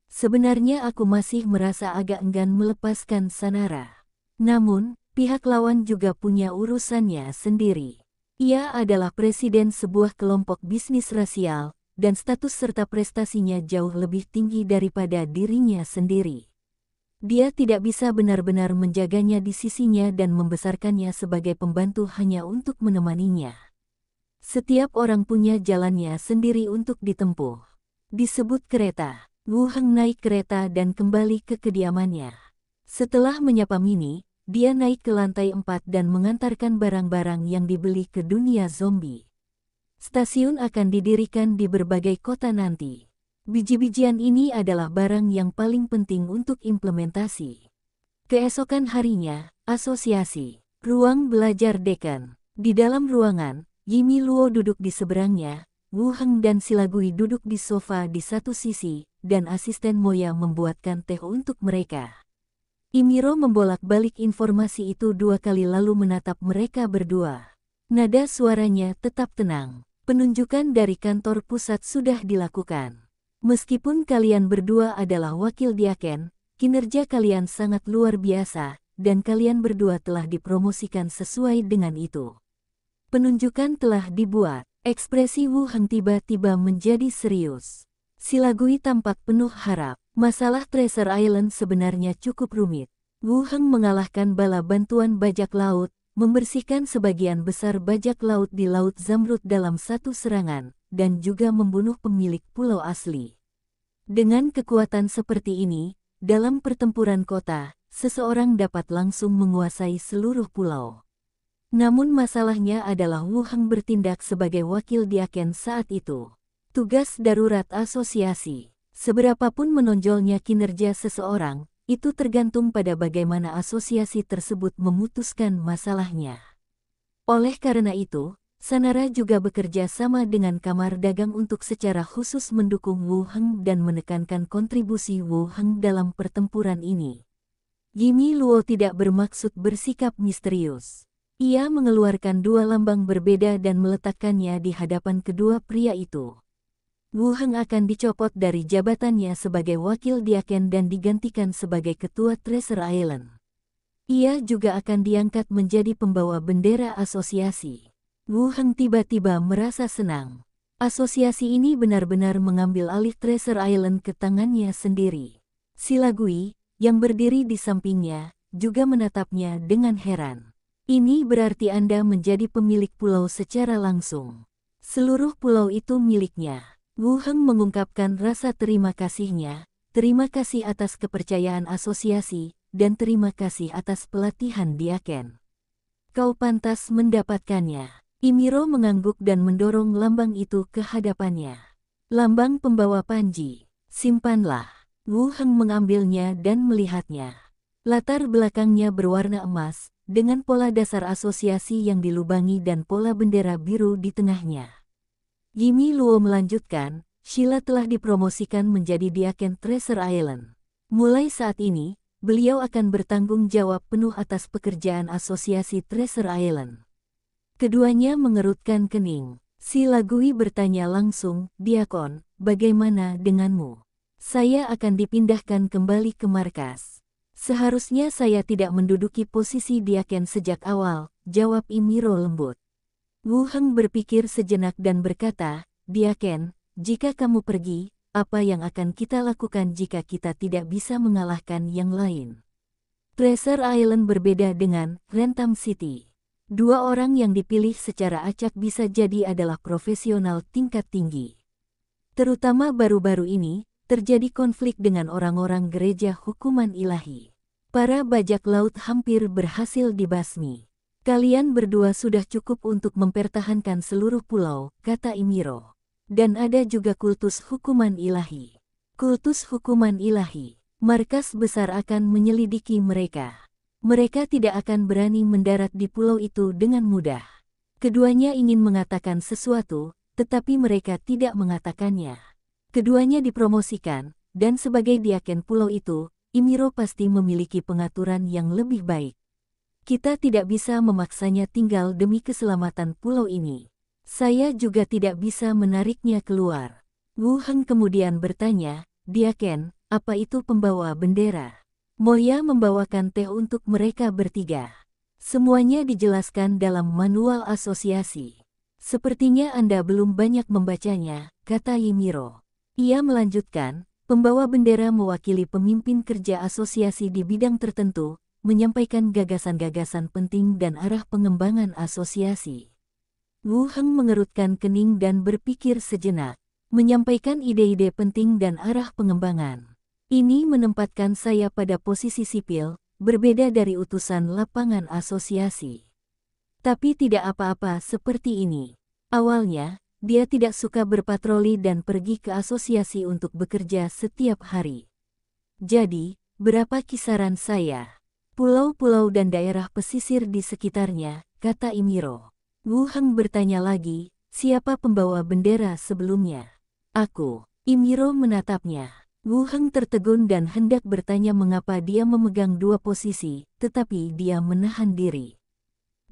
"Sebenarnya aku masih merasa agak enggan melepaskan Sanara. Namun, pihak lawan juga punya urusannya sendiri. Ia adalah presiden sebuah kelompok bisnis rasial, dan status serta prestasinya jauh lebih tinggi daripada dirinya sendiri. Dia tidak bisa benar-benar menjaganya di sisinya dan membesarkannya sebagai pembantu hanya untuk menemaninya. Setiap orang punya jalannya sendiri untuk ditempuh." Disebut kereta. Wu Heng naik kereta dan kembali ke kediamannya. Setelah menyapa Mini, dia naik ke lantai 4 dan mengantarkan barang-barang yang dibeli ke dunia zombie. Stasiun akan didirikan di berbagai kota nanti. Biji-bijian ini adalah barang yang paling penting untuk implementasi. Keesokan harinya, asosiasi. Ruang belajar dekan. Di dalam ruangan, Yimi Luo duduk di seberangnya, Wu Heng dan Silagui duduk di sofa di satu sisi, dan asisten Moya membuatkan teh untuk mereka. Imiro membolak-balik informasi itu 2 kali lalu menatap mereka berdua. Nada suaranya tetap tenang. "Penunjukan dari kantor pusat sudah dilakukan. Meskipun kalian berdua adalah wakil Diaken, kinerja kalian sangat luar biasa, dan kalian berdua telah dipromosikan sesuai dengan itu." Penunjukan telah dibuat. Ekspresi Wu Heng tiba-tiba menjadi serius. Silagui tampak penuh harap. Masalah Treasure Island sebenarnya cukup rumit. Wu Heng mengalahkan bala bantuan bajak laut, membersihkan sebagian besar bajak laut di Laut Zamrud dalam satu serangan, dan juga membunuh pemilik pulau asli. Dengan kekuatan seperti ini, dalam pertempuran kota, seseorang dapat langsung menguasai seluruh pulau. Namun masalahnya adalah Wu Heng bertindak sebagai wakil Diaken saat itu. Tugas darurat asosiasi. Seberapapun menonjolnya kinerja seseorang, itu tergantung pada bagaimana asosiasi tersebut memutuskan masalahnya. Oleh karena itu, Sanara juga bekerja sama dengan Kamar Dagang untuk secara khusus mendukung Wu Heng dan menekankan kontribusi Wu Heng dalam pertempuran ini. Yimi Luo tidak bermaksud bersikap misterius. Ia mengeluarkan 2 lambang berbeda dan meletakkannya di hadapan kedua pria itu. Wu Heng akan dicopot dari jabatannya sebagai wakil Diaken dan digantikan sebagai ketua Treasure Island. Ia juga akan diangkat menjadi pembawa bendera asosiasi. Wu Heng tiba-tiba merasa senang. Asosiasi ini benar-benar mengambil alih Treasure Island ke tangannya sendiri. Silagui, yang berdiri di sampingnya, juga menatapnya dengan heran. "Ini berarti Anda menjadi pemilik pulau secara langsung. Seluruh pulau itu miliknya." Wu Heng mengungkapkan rasa terima kasihnya, "Terima kasih atas kepercayaan asosiasi, dan terima kasih atas pelatihan Diaken. Kau pantas mendapatkannya." Imiro mengangguk dan mendorong lambang itu ke hadapannya. "Lambang pembawa panji. Simpanlah." Wu Heng mengambilnya dan melihatnya. Latar belakangnya berwarna emas, dengan pola dasar asosiasi yang dilubangi dan pola bendera biru di tengahnya. Yimi Luo melanjutkan, "Sheila telah dipromosikan menjadi Diaken Treasure Island. Mulai saat ini, beliau akan bertanggung jawab penuh atas pekerjaan asosiasi Treasure Island." Keduanya mengerutkan kening. Silagui bertanya langsung, "Diakon, bagaimana denganmu?" "Saya akan dipindahkan kembali ke markas." "Seharusnya saya tidak menduduki posisi Diaken sejak awal," jawab Imiro lembut. Wu Heng berpikir sejenak dan berkata, "Diaken, jika kamu pergi, apa yang akan kita lakukan jika kita tidak bisa mengalahkan yang lain? Treasure Island berbeda dengan Rentham City. Dua orang yang dipilih secara acak bisa jadi adalah profesional tingkat tinggi. Terutama baru-baru ini, terjadi konflik dengan orang-orang gereja hukuman ilahi. Para bajak laut hampir berhasil dibasmi. Kalian berdua sudah cukup untuk mempertahankan seluruh pulau, kata Imiro. Dan ada juga kultus hukuman ilahi. Kultus hukuman ilahi. Markas besar akan menyelidiki mereka. Mereka tidak akan berani mendarat di pulau itu dengan mudah. Keduanya ingin mengatakan sesuatu, tetapi mereka tidak mengatakannya. Keduanya dipromosikan, dan sebagai diaken pulau itu, Imiro pasti memiliki pengaturan yang lebih baik. Kita tidak bisa memaksanya tinggal demi keselamatan pulau ini. Saya juga tidak bisa menariknya keluar. Wu Heng kemudian bertanya, Diaken, apa itu pembawa bendera? Moya membawakan teh untuk mereka bertiga. Semuanya dijelaskan dalam manual asosiasi. Sepertinya Anda belum banyak membacanya, kata Yimiro. Ia melanjutkan, pembawa bendera mewakili pemimpin kerja asosiasi di bidang tertentu, menyampaikan gagasan-gagasan penting dan arah pengembangan asosiasi. Wu Heng mengerutkan kening dan berpikir sejenak, menyampaikan ide-ide penting dan arah pengembangan. Ini menempatkan saya pada posisi sipil, berbeda dari utusan lapangan asosiasi. Tapi tidak apa-apa seperti ini. Awalnya, dia tidak suka berpatroli dan pergi ke asosiasi untuk bekerja setiap hari. Jadi, berapa kisaran saya? Pulau-pulau dan daerah pesisir di sekitarnya, kata Imiro. Wu Heng bertanya lagi, siapa pembawa bendera sebelumnya? Aku. Imiro menatapnya. Wu Heng tertegun dan hendak bertanya mengapa dia memegang dua posisi, tetapi dia menahan diri.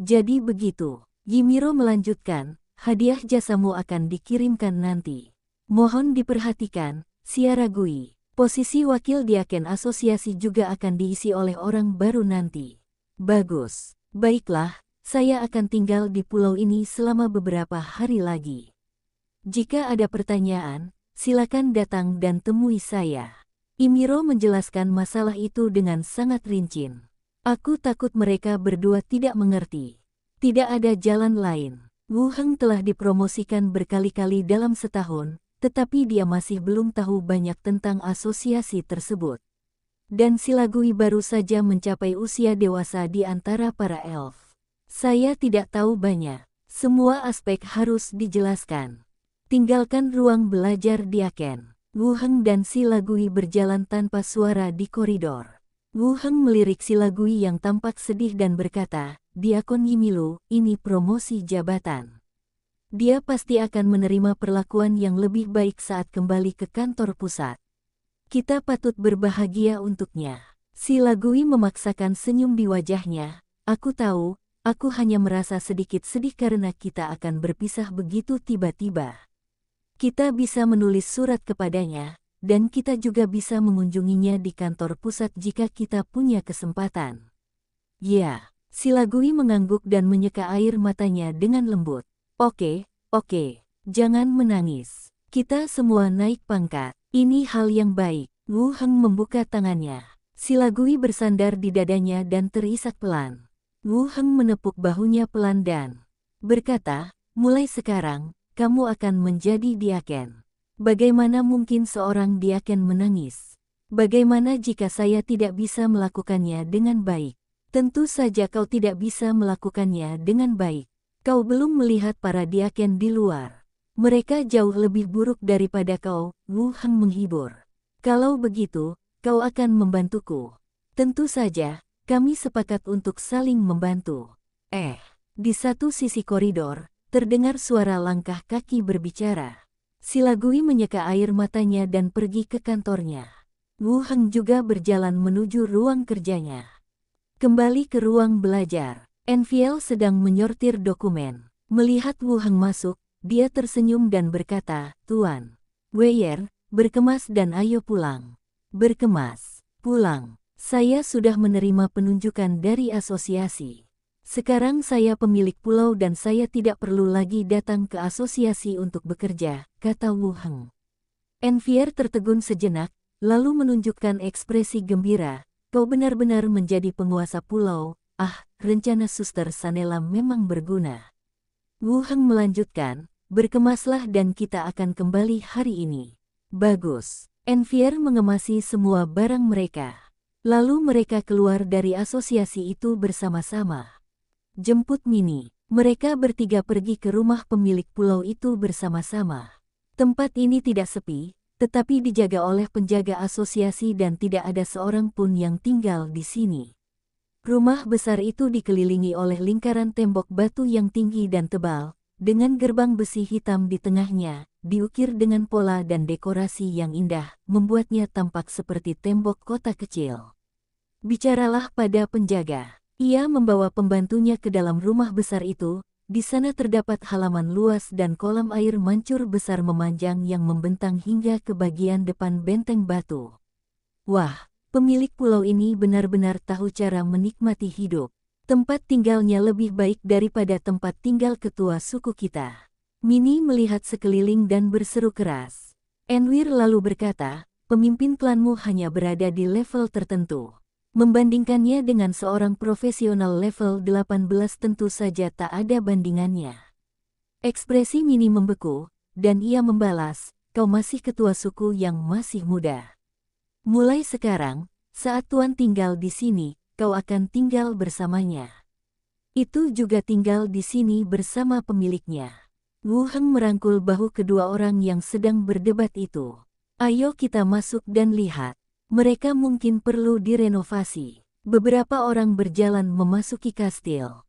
Jadi begitu, Yimiro melanjutkan, hadiah jasamu akan dikirimkan nanti. Mohon diperhatikan, Siaragui, posisi wakil diaken asosiasi juga akan diisi oleh orang baru nanti. Bagus, baiklah, saya akan tinggal di pulau ini selama beberapa hari lagi. Jika ada pertanyaan, silakan datang dan temui saya. Imiro menjelaskan masalah itu dengan sangat rinci. Aku takut mereka berdua tidak mengerti. Tidak ada jalan lain. Wu Heng telah dipromosikan berkali-kali dalam setahun, tetapi dia masih belum tahu banyak tentang asosiasi tersebut. Dan Silagui baru saja mencapai usia dewasa di antara para elf. Saya tidak tahu banyak. Semua aspek harus dijelaskan. Tinggalkan ruang belajar diaken. Wu Heng dan Silagui berjalan tanpa suara di koridor. Wu Heng melirik Silagui yang tampak sedih dan berkata, Diakon Yimilu, ini promosi jabatan. Dia pasti akan menerima perlakuan yang lebih baik saat kembali ke kantor pusat. Kita patut berbahagia untuknya. Silagui memaksakan senyum di wajahnya. Aku tahu, aku hanya merasa sedikit sedih karena kita akan berpisah begitu tiba-tiba. Kita bisa menulis surat kepadanya, dan kita juga bisa mengunjunginya di kantor pusat jika kita punya kesempatan. Ya, Silagui mengangguk dan menyeka air matanya dengan lembut. Oke, jangan menangis. Kita semua naik pangkat. Ini hal yang baik. Wu Heng membuka tangannya. Silagui bersandar di dadanya dan terisak pelan. Wu Heng menepuk bahunya pelan dan berkata, mulai sekarang, kamu akan menjadi diaken. Bagaimana mungkin seorang diaken menangis? Bagaimana jika saya tidak bisa melakukannya dengan baik? Tentu saja kau tidak bisa melakukannya dengan baik. Kau belum melihat para diaken di luar. Mereka jauh lebih buruk daripada kau, Wu Heng menghibur. Kalau begitu, kau akan membantuku. Tentu saja, kami sepakat untuk saling membantu. Di satu sisi koridor, terdengar suara langkah kaki berbicara. Silagui menyeka air matanya dan pergi ke kantornya. Wu Heng juga berjalan menuju ruang kerjanya. Kembali ke ruang belajar. Enfiel sedang menyortir dokumen. Melihat Wu Heng masuk, dia tersenyum dan berkata, Tuan Weyer, berkemas dan ayo pulang. Berkemas, pulang. Saya sudah menerima penunjukan dari asosiasi. Sekarang saya pemilik pulau dan saya tidak perlu lagi datang ke asosiasi untuk bekerja, kata Wu Heng. Envier tertegun sejenak, lalu menunjukkan ekspresi gembira. Kau benar-benar menjadi penguasa pulau. Ah, rencana Suster Sanela memang berguna. Wu Heng melanjutkan, berkemaslah dan kita akan kembali hari ini. Bagus. Envier mengemasi semua barang mereka. Lalu mereka keluar dari asosiasi itu bersama-sama. Jemput Mini. Mereka bertiga pergi ke rumah pemilik pulau itu bersama-sama. Tempat ini tidak sepi, tetapi dijaga oleh penjaga asosiasi dan tidak ada seorang pun yang tinggal di sini. Rumah besar itu dikelilingi oleh lingkaran tembok batu yang tinggi dan tebal, dengan gerbang besi hitam di tengahnya, diukir dengan pola dan dekorasi yang indah, membuatnya tampak seperti tembok kota kecil. Bicaralah pada penjaga. Ia membawa pembantunya ke dalam rumah besar itu. Di sana terdapat halaman luas dan kolam air mancur besar memanjang yang membentang hingga ke bagian depan benteng batu. Wah, pemilik pulau ini benar-benar tahu cara menikmati hidup. Tempat tinggalnya lebih baik daripada tempat tinggal ketua suku kita. Mini melihat sekeliling dan berseru keras. Enwir lalu berkata, pemimpin klanmu hanya berada di level tertentu. Membandingkannya dengan seorang profesional level 18 tentu saja tak ada bandingannya. Ekspresi Mini membeku, dan ia membalas, kau masih ketua suku yang masih muda. Mulai sekarang, saat Tuan tinggal di sini, kau akan tinggal bersamanya. Itu juga tinggal di sini bersama pemiliknya. Wu Heng merangkul bahu kedua orang yang sedang berdebat itu. Ayo kita masuk dan lihat. Mereka mungkin perlu direnovasi. Beberapa orang berjalan memasuki kastil.